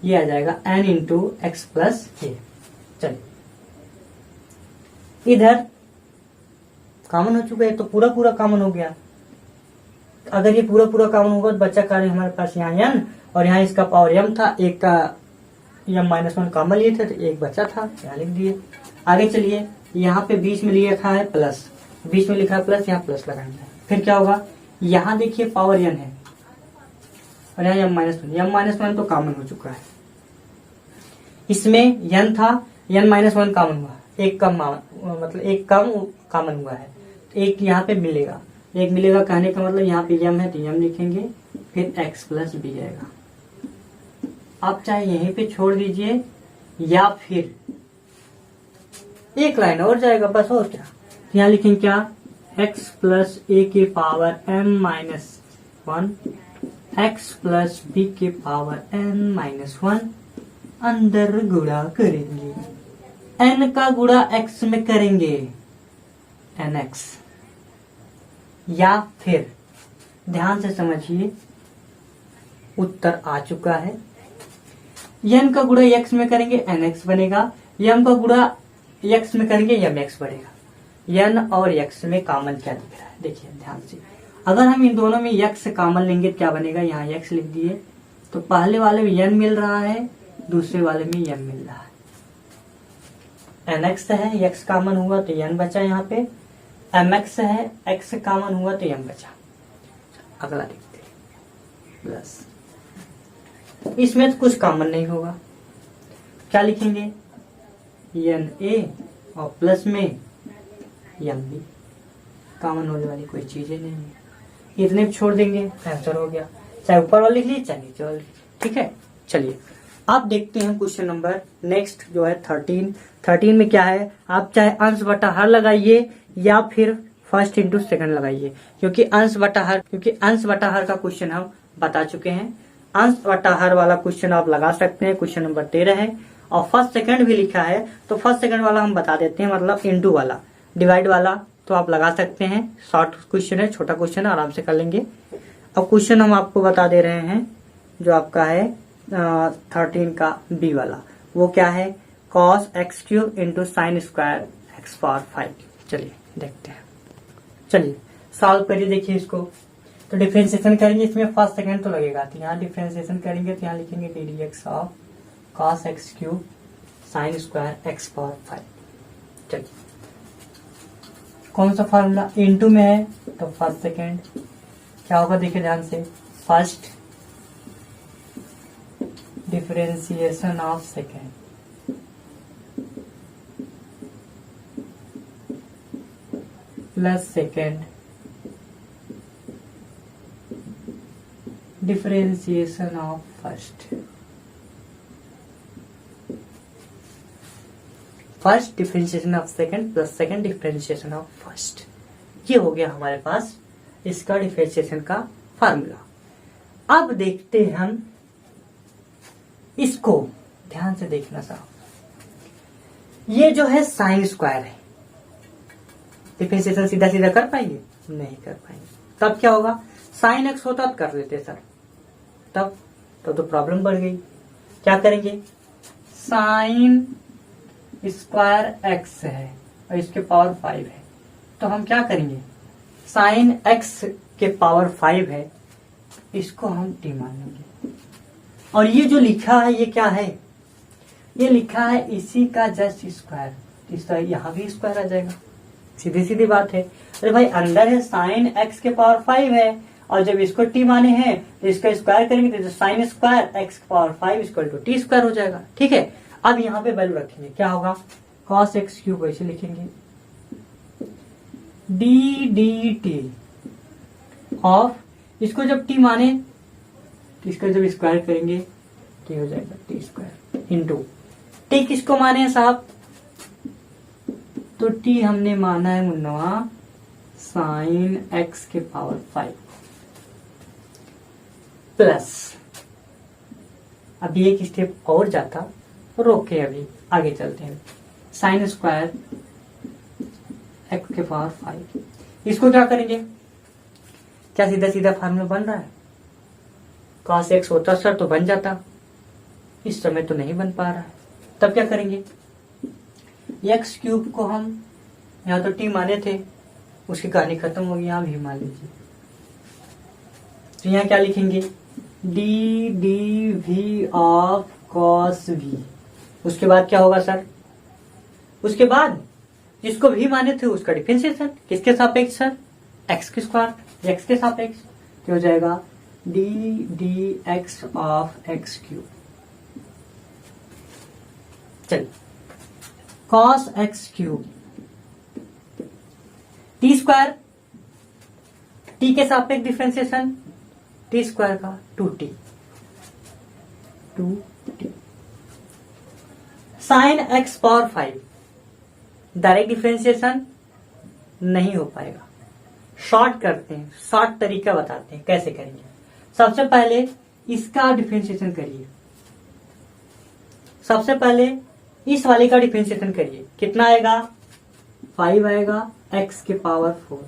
ये आ जाएगा n into x plus a। चलिए, इधर कॉमन हो चुका है, तो पूरा पूरा कॉमन हो गया। अगर ये पूरा पूरा कॉमन होगा तो बच्चा कार्य हमारे पास यहाँ n और यहाँ इसका पावर m था, 1 का m माइनस 1 कॉमन लिए थे, तो 1 बचा था, यहाँ लिख दिए। आगे चलिए, यहाँ पे बीच में लिखा है प्लस, बीच में लिखा है प्लस, यहाँ प्लस लगाएंगे। फिर क्या होगा, यहाँ देखिए पावर n है और यहाँ m माइनस 1 तो कॉमन हो चुका है। इसमें n था, n माइनस 1 कॉमन हुआ, 1 कम, मतलब 1 कम कॉमन हुआ है, तो 1 यहाँ पे मिलेगा, 1 मिलेगा, कहने का मतलब यहाँ पे m है तो m लिखेंगे, फिर x प्लस b आएगा। आप चाहे यहीं पे छोड़ दीजिए या फिर एक लाइन और जाएगा बस, और क्या। यहाँ लिखेंगे क्या, x प्लस a के power m minus 1 x plus b के पावर n माइनस 1 अंदर गुणा करेंगे, n का गुणा x में करेंगे, nx। या फिर ध्यान से समझिए, उत्तर आ चुका है, n का गुणा x में करेंगे nx बनेगा, m का गुणा x में करेंगे mx बढ़ेगा। n और x में कॉमन क्या दिख रहा है, देखिए ध्यान से। अगर हम इन दोनों में x कॉमन लेंगे क्या बनेगा, यहाँ x लिख दिए, तो पहले वाले में n मिल रहा है, दूसरे वाले में m मिल रहा है। nx है, x कॉमन हुआ तो n बचा, यहाँ पे mx है, x कॉमन हुआ तो m बचा। अगला देखते हैं, प्लस, इसमें तो कुछ कॉमन नहीं होगा, क्या लिखेंगे, na और प्लस में mb, कॉमन होने वाली कोई चीज ही नहीं है, इतने छोड़ देंगे, आंसर हो गया। चाहे ऊपर वाला लिख लीजिए चाहे नीचे वाला, ठीक है। चलिए आप देखते हैं क्वेश्चन नंबर नेक्स्ट जो है 13 में क्या है, आप चाहे अंश बटा हर लगाइए या फिर फर्स्ट इंटू सेकंड लगाइए, क्योंकि अंश बटा हर का क्वेश्चन हम बता चुके हैं। अंश बटा हर वाला क्वेश्चन आप लगा सकते हैं, क्वेश्चन नंबर 13 है, और फर्स्ट सेकंड भी लिखा है, तो फर्स्ट सेकंड वाला हम बता देते हैं, मतलब इंटू वाला, डिवाइड वाला तो आप लगा सकते हैं। शॉर्ट क्वेश्चन है, छोटा क्वेश्चन है, आराम से कर लेंगे। अब क्वेश्चन हम आपको बता दे रहे हैं, जो आपका है 13 का बी वाला, वो क्या है, cos x cube into sine square x power 5। चलिए देखते हैं, चलिए सॉल्व करिए। देखिए इसको तो डिफरेंशिएशन करेंगे, इसमें फर्स्ट सेकंड तो लगेगा, तो यहाँ डिफरेंशिएशन करेंगे तो यहाँ लिखेंगे d d x of cos x cube sign square x power 5। चलिए कौन सा फार्मूला, इनटू में है तो फर्स्ट सेकंड क्या होगा, देखिए ध्यान से, first differentiation of second plus second differentiation of first, first differentiation of second plus second differentiation of first. ये हो गया हमारे पास इसका डिफरेंशिएशन का फार्मूला। अब देखते हैं हम इसको, ध्यान से देखना साहब, ये जो है साइन स्क्वायर है, डिफरेंशिएशन सीधा सीधा कर पाएंगे, नहीं कर पाएंगे। तब क्या होगा, साइन एक्स होता तब कर लेते सर, तब तो प्रॉब्लम बढ़ गई। क्या करेंगे, साइन स्क्वायर एक्स है और इसके पावर 5 है, तो हम क्या करेंगे, साइन एक्स के पावर 5 है, इसको हम टी मान लेंगे। और ये जो लिखा है ये क्या है, ये लिखा है इसी का जस्ट स्क्वायर, इस तरह यहाँ भी स्क्वायर आ जाएगा, सीधी सीधी बात है। अरे भाई अंदर है साइन एक्स के पावर 5 है, और जब इसको टी माने हैं तो इसका स्क्वायर करेंगे तो साइन स्क्वायर एक्स के power 5 equal to t square हो जाएगा। ठीक है, अब यहाँ पे वैल्यू रखेंगे, क्या होगा, cos x क्यूब ऐसे लिखेंगे, डी डी टी ऑफ, इसको जब टी माने तो इसका जब स्क्वायर करेंगे टी हो जाएगा टी स्क्वायर इंटू टी किसको माने हैं साहब, तो टी हमने माना है मुन्नवा साइन एक्स के पावर 5 प्लस, अभी एक स्टेप और जाता, रोक के अभी आगे चलते हैं, साइन स्क्वायर एक्स के पावर 5, इसको क्या करेंगे, क्या सीधा सीधा फार्मूला बन रहा है, cos x होता सर तो बन जाता, इस समय तो नहीं बन पा रहा है। तब क्या करेंगे, एक्स क्यूब को हम यहाँ तो टी माने थे, उसकी कहानी खत्म होगी, यहाँ भी मान लीजिए, तो यहाँ क्या लिखेंगे, d d v of cos v. उसके बाद क्या होगा सर, उसके बाद जिसको भी माने थे उसका डिफरेंशिएशन किसके सापेक्ष सर, एक्स के स्क्वायर एक्स के सापेक्ष, तो हो जाएगा d d x of x cube. चलिए cos x cube t square, t के सापेक्ष डिफरेंशिएशन टी स्क्वायर का 2t, sine x power 5, direct differentiation नहीं हो पाएगा, शॉर्ट करते हैं, शॉर्ट तरीका बताते हैं कैसे करेंगे। सबसे पहले इसका डिफरेंशिएशन करिए, सबसे पहले इस वाले का डिफरेंशिएशन करिए, कितना आएगा, 5 आएगा एक्स के पावर 4।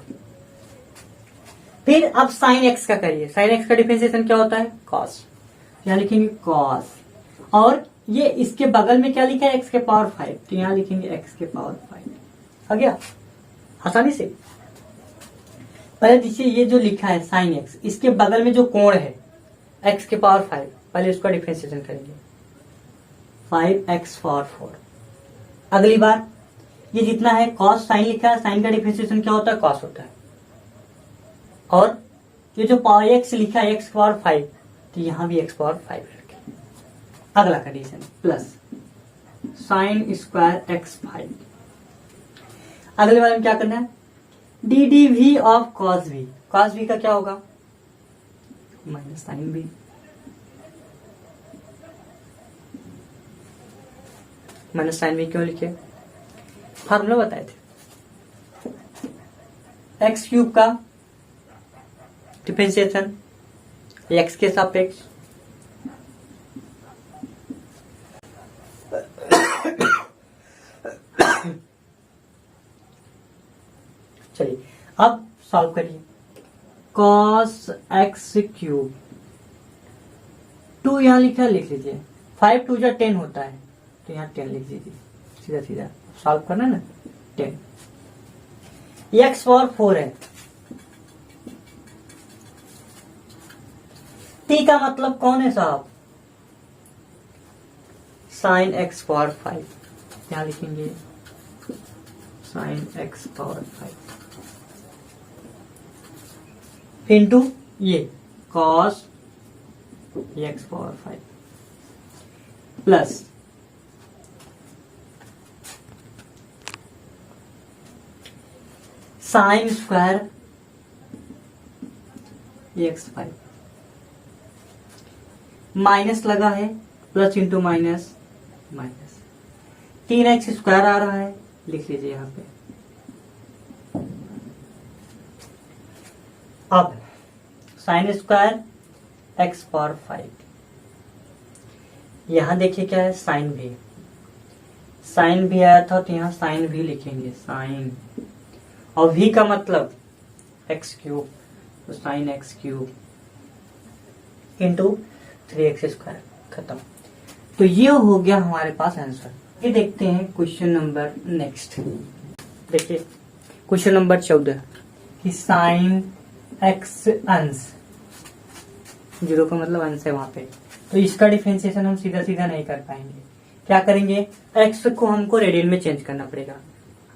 फिर अब साइन एक्स का करिए, साइन एक्स का डिफरेंशिएशन क्या होता है, कॉस, यहाँ लिखेंगे कॉस, और ये इसके बगल में क्या लिखा है, एक्स के पावर 5, तो यहाँ लिखेंगे एक्स के पावर 5। आ गया आसानी से। पहले देखिए ये जो लिखा है साइन एक्स, इसके बगल में जो कोण है एक्स के पावर 5, पहले उसका डिफरेंशिएशन करेंगे, 5x पावर 4। अगली बार ये जितना है कॉस साइन लिखा है, साइन का डिफरेंशिएशन क्या होता है, कॉस होता है, और ये जो पावर एक्स लिखा है एक्स पावर 5, तो यहां भी एक्स पावर 5 रखें। अगला condition plus sine square x 5। अगले वाले में क्या करना है, d d v of cos v, cos v का क्या होगा, minus sine v, minus sine v क्यों लिखे, फार्मूला बताए थे, एक्स क्यूब का डिफरेंशिएशन एक्स के सापेक्ष, चलिए अब सॉल्व करिए, cos x क्यूब 2 यहाँ लिखा, लिख लीजिए। 5 2 10 होता है, तो यहाँ 10 लिख दीजिए, सीधा सीधा सॉल्व करना ना। 10 x पावर 4 है, t का मतलब कौन है साहब? साइन x पावर 5, यहाँ लिखेंगे साइन x पावर 5 इंटू ये cos x power 5 plus sine square x 5 minus लगा है, plus into minus minus 3x square आ रहा है, लिख लीजिए यहां पे। अब साइन स्क्वायर x पावर 5, यहां देखिए क्या है, साइन भी, साइन भी आया था तो यहां साइन भी लिखेंगे, साइन, और v का मतलब x क्यूब, तो sine x cube into 3x square, खत्म। तो ये हो गया हमारे पास आंसर। ये देखते हैं क्वेश्चन नंबर नेक्स्ट। देखिए क्वेश्चन नंबर 14 कि साइन x अंश, 0 का मतलब अंश है वहां पे, तो इसका डिफरेंशिएशन हम सीधा सीधा नहीं कर पाएंगे। क्या करेंगे, x को हमको रेडियन में चेंज करना पड़ेगा,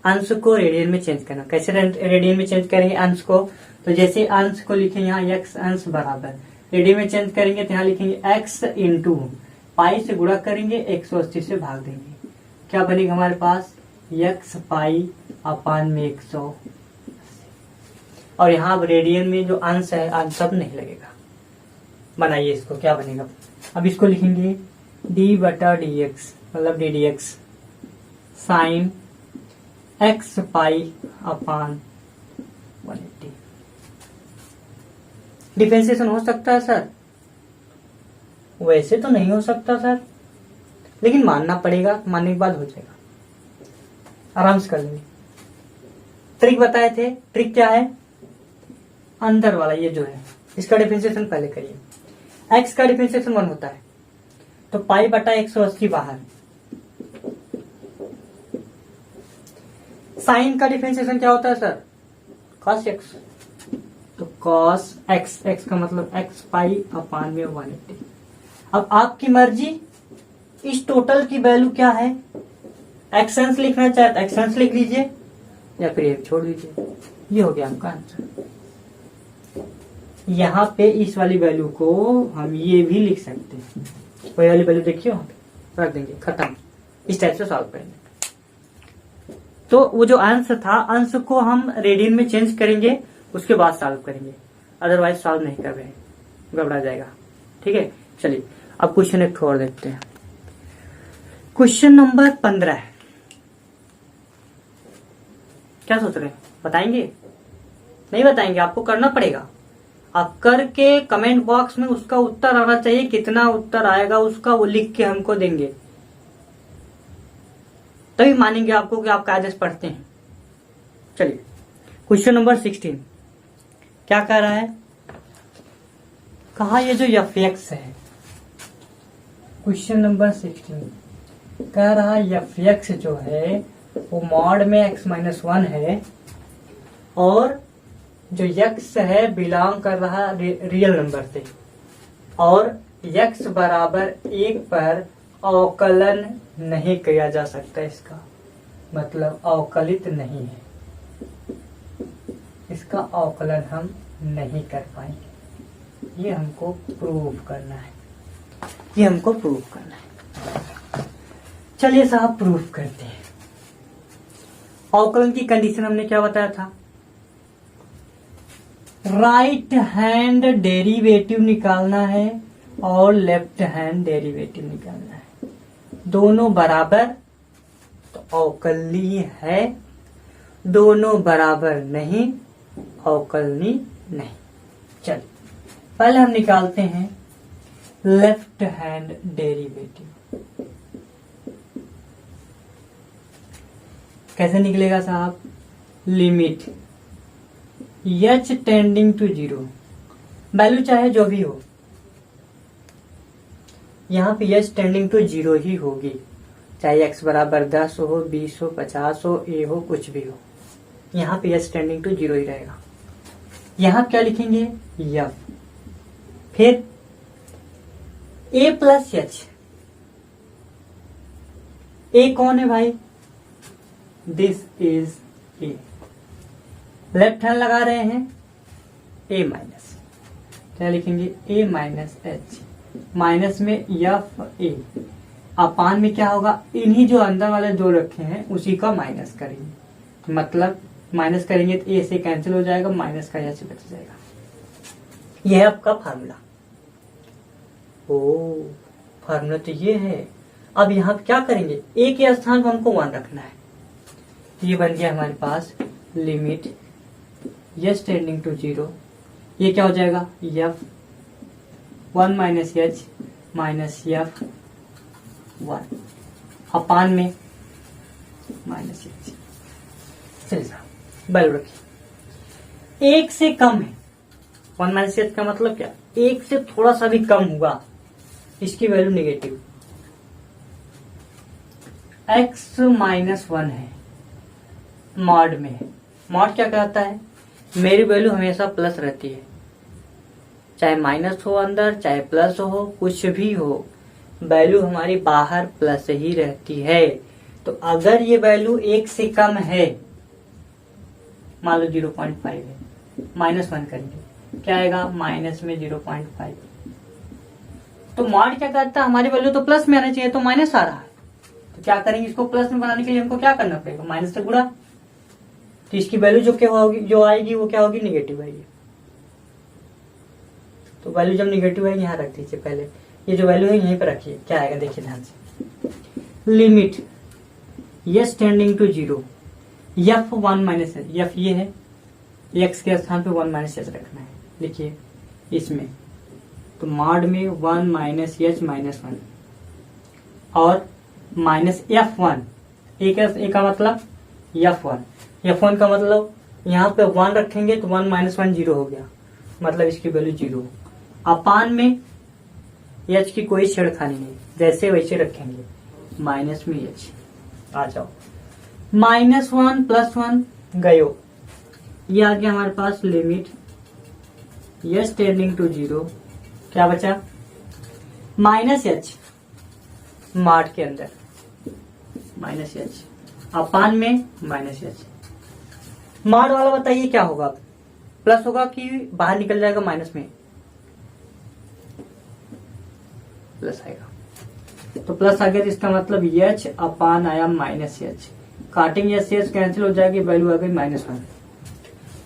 अंश को रेडियन में चेंज करना। कैसे रेडियन में चेंज करेंगे अंश को? तो जैसे अंश को लिखें यहाँ x अंश बराबर, रेडियन में चेंज करेंगे तो यहाँ लिखेंगे x इंटू पाई से गुणा करेंगे, 180 से भाग देंगे, क्या बनेगा हमारे पास, x पाई अपान में 100। और यहाँ अब रेडियन में जो अंश है, अंश अब नहीं लगेगा। बनाइए इसको, क्या बनेगा, अब इसको लिखेंगे d बटा डी एक्स, मतलब d d x sine x pi upon 180। डिफरेंशिएशन हो सकता है सर? वैसे तो नहीं हो सकता सर, लेकिन मानना पड़ेगा, मानने के बाद हो जाएगा, आराम से कर लेंगे। ट्रिक बताए थे, ट्रिक क्या है, अंदर वाला ये जो है इसका डिफरेंशिएशन पहले करिए। x का डिफरेंशिएशन 1 होता है, तो पाई बटा 180 बाहर। साइन का डिफरेंशिएशन क्या होता है सर, cos x, तो cos x, x का मतलब x पाई अपान में 180। अब आपकी मर्जी, इस टोटल की वैल्यू क्या है, एक्सेंस लिखना चाहे तो एक्सेंस लिख लीजिए, या फिर एक छोड़ दीजिए। ये हो गया आपका आंसर। यहाँ पे इस वाली वैल्यू को हम ये भी लिख सकते हैं, वही वाली वैल्यू देखिए वहां पे रख देंगे, खत्म। इस टाइप से सॉल्व करेंगे। तो वो जो अंश था, अंश को हम रेडियन में चेंज करेंगे, उसके बाद सॉल्व करेंगे, अदरवाइज सॉल्व नहीं कर रहे हैं, गड़बड़ा जाएगा। ठीक है, चलिए अब क्वेश्चन एक और देखते हैं। क्वेश्चन नंबर 15, क्या सोच रहे हैं, बताएंगे? नहीं बताएंगे, आपको करना पड़ेगा। आप करके कमेंट बॉक्स में उसका उत्तर आना चाहिए, कितना उत्तर आएगा उसका वो लिख के हमको देंगे, तभी मानेंगे आपको कि आप कायदे से पढ़ते हैं। चलिए क्वेश्चन नंबर 16 क्या कह रहा है, कहा ये जो fx है, क्वेश्चन नंबर 16 कह रहा है fx जो है वो मॉड में x-1 है, और जो x है बिलोंग कर रहा रियल नंबर से, और x बराबर 1 पर अवकलन नहीं किया जा सकता, इसका मतलब अवकलित नहीं है, इसका अवकलन हम नहीं कर पाएंगे। ये हमको प्रूव करना है, ये हमको प्रूव करना है। चलिए साहब प्रूव करते हैं। अवकलन की कंडीशन हमने क्या बताया था, राइट हैंड डेरिवेटिव निकालना है और लेफ्ट हैंड डेरिवेटिव निकालना है, दोनों बराबर तो अवकलनीय है, दोनों बराबर नहीं अवकलनीय नहीं। चलिए पहले हम निकालते हैं लेफ्ट हैंड डेरिवेटिव। कैसे निकलेगा साहब, limit h tending to 0, value चाहे जो भी हो, यहाँ पे एच टेंडिंग टू 0 ही होगी, चाहे x बराबर 10 हो, 20 हो, 50 हो, a हो, कुछ भी हो, यहाँ पे एच टेंडिंग टू 0 ही रहेगा। यहाँ क्या लिखेंगे, f, फिर a प्लस एच, a कौन है भाई, this is a, left hand लगा रहे हैं, a माइनस, क्या लिखेंगे, a माइनस एच, माइनस में एफ ए, अपान में क्या होगा, इन्हीं जो अंदर वाले दो रखे हैं उसी का माइनस करेंगे, मतलब माइनस करेंगे तो ए से कैंसिल हो जाएगा, माइनस का एच बच जाएगा। यह है आपका फार्मूला। ओ फार्मूला तो ये है। अब यहाँ पे क्या करेंगे, ए के स्थान पर हमको 1 रखना है। ये बन गया हमारे पास लिमिट एच टेंडिंग टू 0, ये क्या हो जाएगा, F 1 minus h minus F 1 अपान में माइनस एच। चलिए वैल्यू रखिए, 1 से कम है, 1 माइनस एच का मतलब क्या, 1 से थोड़ा सा भी कम हुआ, इसकी वैल्यू नेगेटिव। x माइनस 1 है, मॉड में है। मॉड क्या कहता है, मेरी वैल्यू हमेशा प्लस रहती है, चाहे माइनस हो अंदर, चाहे प्लस हो, कुछ भी हो, वैल्यू हमारी बाहर प्लस ही रहती है। तो अगर ये वैल्यू 1 से कम है, मान लो 0.5 है, माइनस 1 करेंगे, क्या आएगा, माइनस में 0.5। तो मॉड क्या कहता है, हमारी वैल्यू तो प्लस में आना चाहिए, तो माइनस आ रहा है, तो क्या करेंगे, इसको प्लस में बनाने के लिए हमको क्या करना पड़ेगा, माइनस से गुणा। तो इसकी वैल्यू जो क्या होगी, जो आएगी वो क्या होगी, निगेटिव आएगी। तो वैल्यू जब निगेटिव है, यहाँ रख दीजिए पहले, ये जो वैल्यू है यहीं पर रखिए, क्या आएगा देखिए ध्यान से, limit h tending to 0, f 1 minus h, f ये है, एक्स के स्थान पे 1 माइनस एच रखना है, लिखिए इसमें, तो मॉड में 1 माइनस एच माइनस 1 और माइनस F1, एक का मतलब F1, F1 का मतलब यहाँ पे 1 रखेंगे तो 1 माइनस 1 0 हो गया, मतलब इसकी वैल्यू 0। अपान में एच की कोई छेड़खानी नहीं, जैसे वैसे रखेंगे, माइनस में एच आ जाओ, -1 + 1 गयो, ये आ गया हमारे पास लिमिट एच टेंडिंग टू 0, क्या बचा, माइनस एच, मॉड के अंदर माइनस एच, अपान में माइनस एच। मॉड वाला बताइए क्या होगा, प्लस होगा कि बाहर निकल जाएगा, माइनस में प्लस आएगा, तो प्लस आ गया, तो इसका मतलब एच अपान आया माइनस एच, काटेंगे एच से एच कैंसिल हो जाएगी, वैल्यू आ गई -1।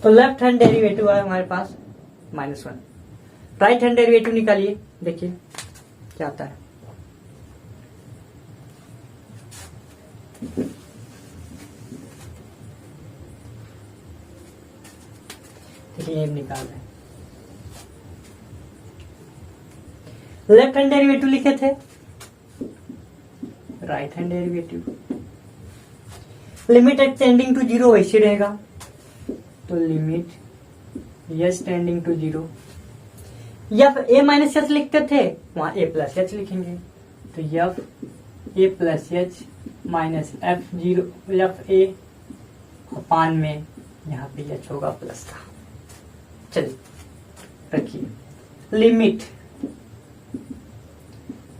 तो लेफ्ट हैंड डेरिवेटिव आया हमारे पास -1, राइट हैंड डेरिवेटिव निकालिए, देखिए क्या आता है, देखिए निकाल रहे हैं, लेफ्ट हैंड डेरिवेटिव लिखे थे, right hand derivative, limit h tending to 0 वैसे रहेगा, तो limit h tending to 0, f a minus h लिखते थे, वहां ए प्लस एच लिखेंगे, तो f a plus h minus f a upon में यहाँ पे एच होगा प्लस का। चलिए रखिए, limit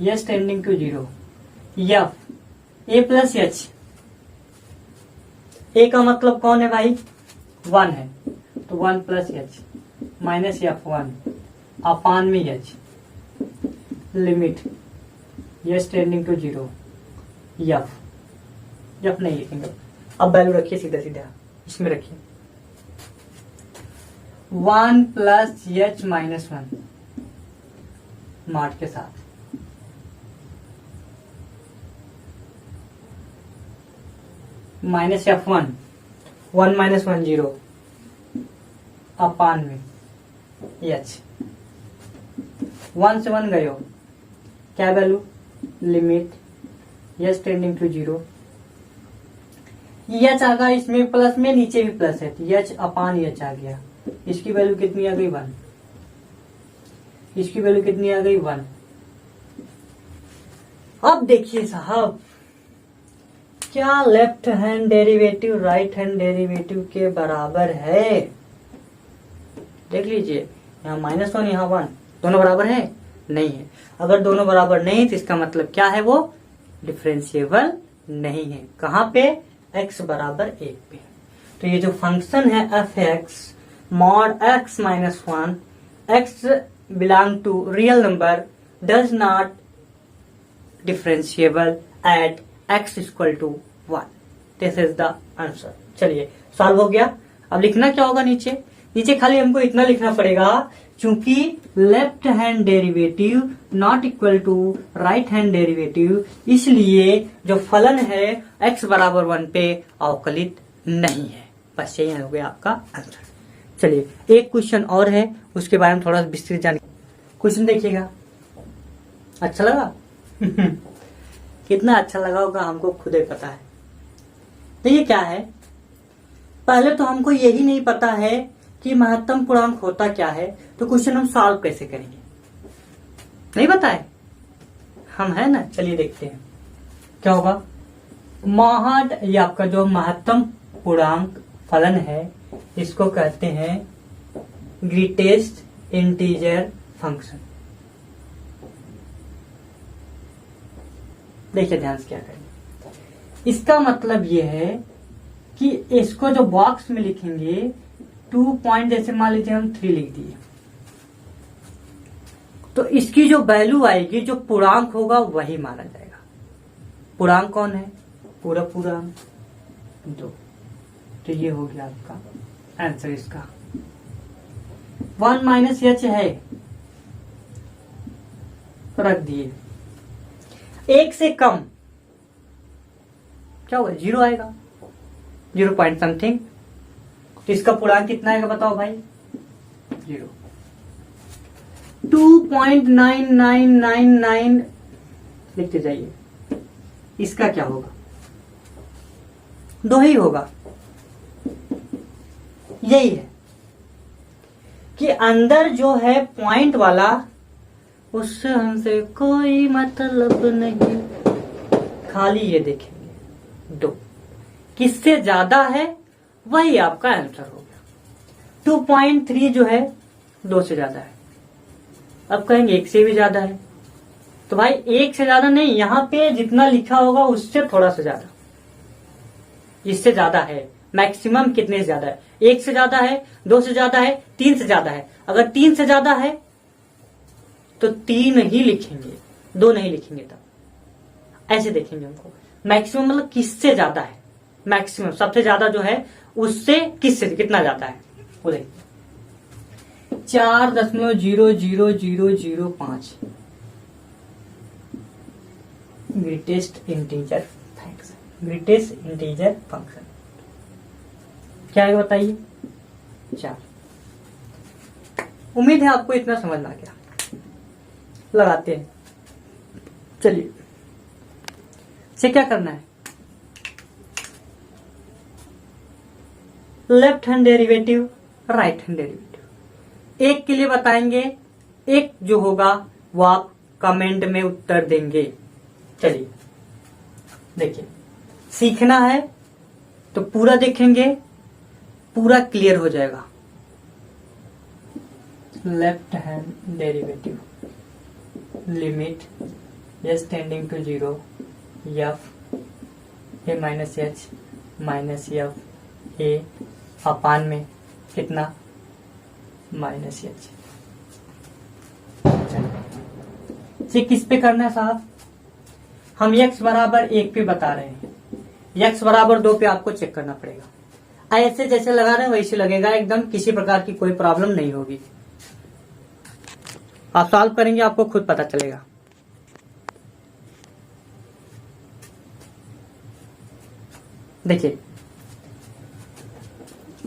h tending to 0, f a plus h, a का मतलब कौन है भाई, 1 है, तो 1 plus h minus F1 upon में h, limit h tending to 0, f नहीं लिखेंगे, अब वैल्यू रखिए सीधा सीधा, इसमें रखिए 1 प्लस एच माइनस 1 मॉड के साथ, माइनस F1 1 माइनस 1 0 अपान में एच, 1 से 1 गयो, क्या value, limit h tending to 0, h आ गया इसमें प्लस में, नीचे भी प्लस है, तो एच अपान एच आ गया, इसकी वैल्यू कितनी आ गई 1, इसकी वैल्यू कितनी आ गई 1, अब देखिए साहब, क्या left hand derivative right hand derivative के बराबर है? देख लीजिए, यहाँ -1 यहाँ 1 दोनों बराबर है? नहीं है। अगर दोनों बराबर नहीं तो इसका मतलब क्या है? वो डिफरेंशिएबल नहीं है। कहाँ पे? x बराबर 1 पे। तो ये जो फंक्शन है f x mod x -1 x belong to real number does not differentiable at x equal to 1। This is the answer. चलिए सॉल्व हो गया। अब लिखना क्या होगा? नीचे खाली हमको इतना लिखना पड़ेगा, क्योंकि left hand derivative not equal to right hand derivative, इसलिए जो फलन है x बराबर 1 पे अवकलित नहीं है। बस यही हो गया आपका आंसर। चलिए एक क्वेश्चन और है, उसके बारे में थोड़ा विस्तृत जानकारी। क्वेश्चन देखिएगा, अच्छा लगा? कितना अच्छा लगा होगा हमको खुद ही पता है। तो ये क्या है? पहले तो हमको यही नहीं पता है कि महत्तम पूर्णांक होता क्या है, तो क्वेश्चन हम सॉल्व कैसे करेंगे? नहीं पता है? हम है ना, चलिए देखते हैं क्या होगा। महद, ये आपका जो महत्तम पूर्णांक फलन है, इसको कहते हैं ग्रेटेस्ट इंटीजर फंक्शन। देखिए ध्यान से क्या करेंगे। इसका मतलब ये है कि इसको जो बॉक्स में लिखेंगे 2 पॉइंट, जैसे मान लीजिए हम 3 लिख दिए, तो इसकी जो वैल्यू आएगी, जो पूर्णांक होगा वही माना जाएगा। पूर्णांक कौन है? पूरा पूर्णांक 2। तो ये हो गया आपका आंसर इसका। 1 - h है, रख दिए। 1 से कम क्या होगा? 0 आएगा, 0 पॉइंट समथिंग। तो इसका पूर्णांक कितना आएगा बताओ भाई? 0। 2.9999 लिखते जाइए। इसका क्या होगा? 2 ही होगा। यही है कि अंदर जो है पॉइंट वाला, उससे हमसे कोई मतलब नहीं, खाली ये देखेंगे 2। किससे ज्यादा है वही आपका आंसर हो गया। 2.3 जो है 2 से ज्यादा है। अब कहेंगे 1 से भी ज्यादा है, तो भाई 1 से ज्यादा नहीं, यहाँ पे जितना लिखा होगा उससे थोड़ा सा ज्यादा, इससे ज्यादा है। मैक्सिमम कितने से ज्यादा है? 1 से ज्यादा है, 2 से ज्यादा है, 3 से ज्यादा है। अगर 3 से ज्यादा है तो 3 ही लिखेंगे, 2 नहीं लिखेंगे। तब ऐसे देखेंगे हमको। मैक्सिमम मतलब किससे ज्यादा है, मैक्सिमम सबसे ज्यादा जो है उससे किससे कितना ज्यादा है वो देखिए। 4.00005 greatest integer function. Greatest integer function क्या है बताइए? 4। उम्मीद है आपको इतना समझ में आ गया। लगाते हैं। चलिए से क्या करना है? Left hand derivative, right hand derivative. एक के लिए बताएंगे, एक जो होगा वो आप कमेंट में उत्तर देंगे। चलिए देखिए, सीखना है तो पूरा देखेंगे, पूरा क्लियर हो जाएगा। Left hand derivative limit s tending to 0 f a - h - f a upon में कितना? -h। ये किस पे करना है साहब? हम x बराबर 1 पे बता रहे हैं, x बराबर 2 पे आपको चेक करना पड़ेगा। ऐसे जैसे लगा रहे हैं वैसे लगेगा एकदम, किसी प्रकार की कोई प्रॉब्लम नहीं होगी। आप सॉल्व करेंगे आपको खुद पता चलेगा। देखिए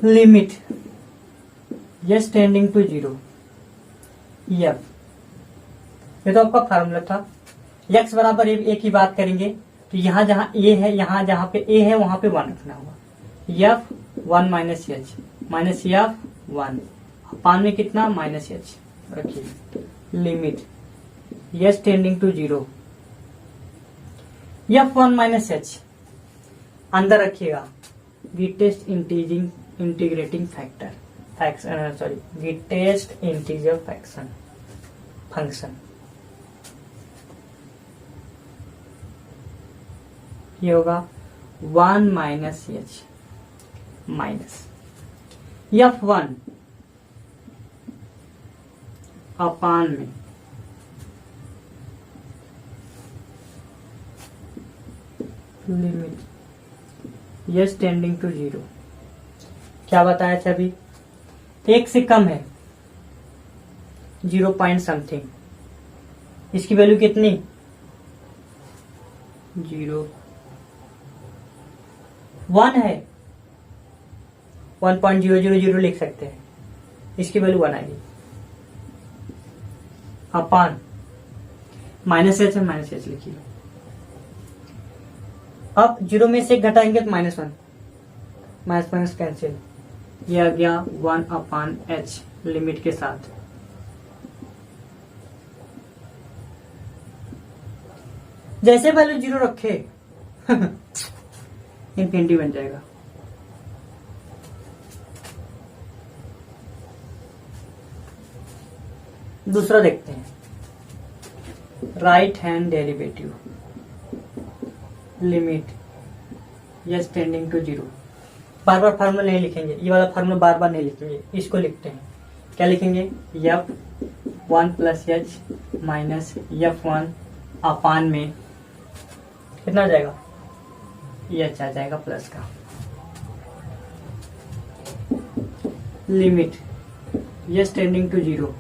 limit s tending to 0 f, ये तो आपका फार्मूला था। x बराबर एक ही बात करेंगे, तो यहाँ जहां a है, यहाँ जहां पे a है वहां पे 1 रखना होगा। f 1 - h -f 1 अपान में कितना? -h रखिए। Limit s tending to 0 F1 minus h अंदर रखिएगा greatest integrating factor greatest integer function ये होगा 1 minus h minus F1 upon में लिमिट यस टेंडिंग टू 0 क्या बताया था अभी, 1 से कम है 0 पॉइंट समथिंग, इसकी वैल्यू कितनी 0 1 है 1.000 लिख सकते हैं, इसकी वैल्यू 1 आएगी अपान माइनस एच है माइनस एच लिखिए। अब 0 में से एक घटाएंगे तो -1 माइनस माइनस कैंसिल, ये आ गया 1 अपान एच लिमिट के साथ। जैसे वैल्यू 0 रखे इनफिनिटी बन जाएगा। दूसरा देखते हैं, right hand derivative limit s tending to 0। बार बार फार्मूला नहीं लिखेंगे, ये वाला फार्मूला बार बार नहीं लिखेंगे, इसको लिखते हैं। क्या लिखेंगे, F1 plus h minus F1 upon में कितना आ जाएगा, एच आ जाएगा प्लस का, limit s tending to 0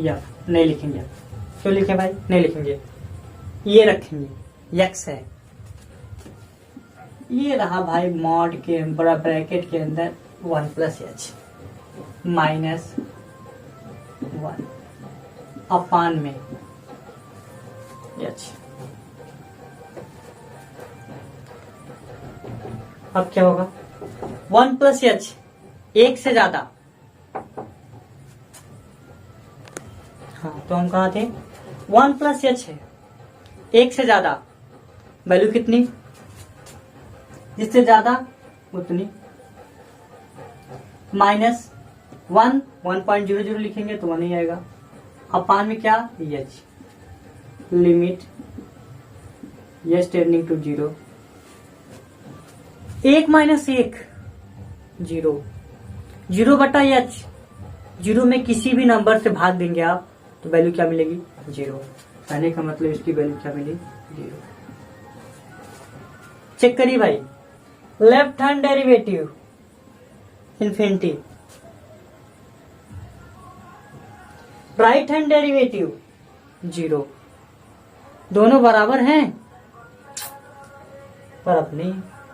f नहीं लिखेंगे। क्यों लिखे भाई, नहीं लिखेंगे, ये रखेंगे एक्स है, ये रहा भाई मॉड के बड़ा ब्रैकेट के अंदर 1 प्लस एच माइनस 1 अपान में एच। अब क्या होगा, 1 प्लस एच 1 से ज्यादा, हाँ तो हम कहा थे 1 प्लस एच है 1 से ज्यादा, वैल्यू कितनी, जिससे ज्यादा उतनी, माइनस 1 1.00 लिखेंगे तो 1 ही आएगा, अपान में क्या h, limit s tending to 0, 1 minus 1 0, 0 बटा एच, 0 में किसी भी नंबर से भाग देंगे आप तो वैल्यू क्या मिलेगी 0, कहने का मतलब इसकी वैल्यू क्या मिली 0। चेक करिए भाई, left hand derivative infinity, right hand derivative 0, दोनों बराबर हैं पर अब नहीं,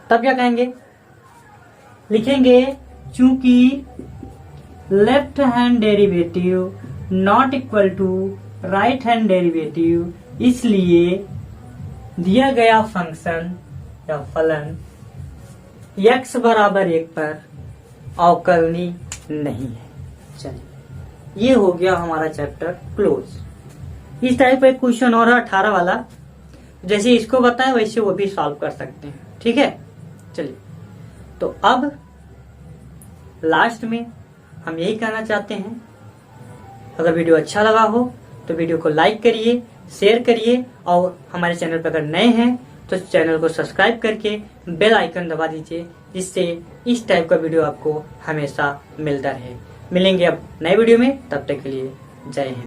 तब क्या कहेंगे, लिखेंगे चूंकि left hand derivative not equal to right hand derivative, इसलिए दिया गया फंक्शन या फलन x बराबर 1 पर अवकलनीय नहीं है। चलिए, ये हो गया हमारा चैप्टर क्लोज। इस टाइप का एक क्वेश्चन और है 18 वाला, जैसे इसको बताया वैसे वो भी सॉल्व कर सकते हैं, ठीक है। चलिए, तो अब लास्ट में हम यही कहना चाहते हैं, अगर वीडियो अच्छा लगा हो तो वीडियो को लाइक करिए, शेयर करिए, और हमारे चैनल पर अगर नए हैं तो चैनल को सब्सक्राइब करके बेल आइकन दबा दीजिए, जिससे इस टाइप का वीडियो आपको हमेशा मिलता रहे। मिलेंगे अब नए वीडियो में, तब तक के लिए जय हिंद।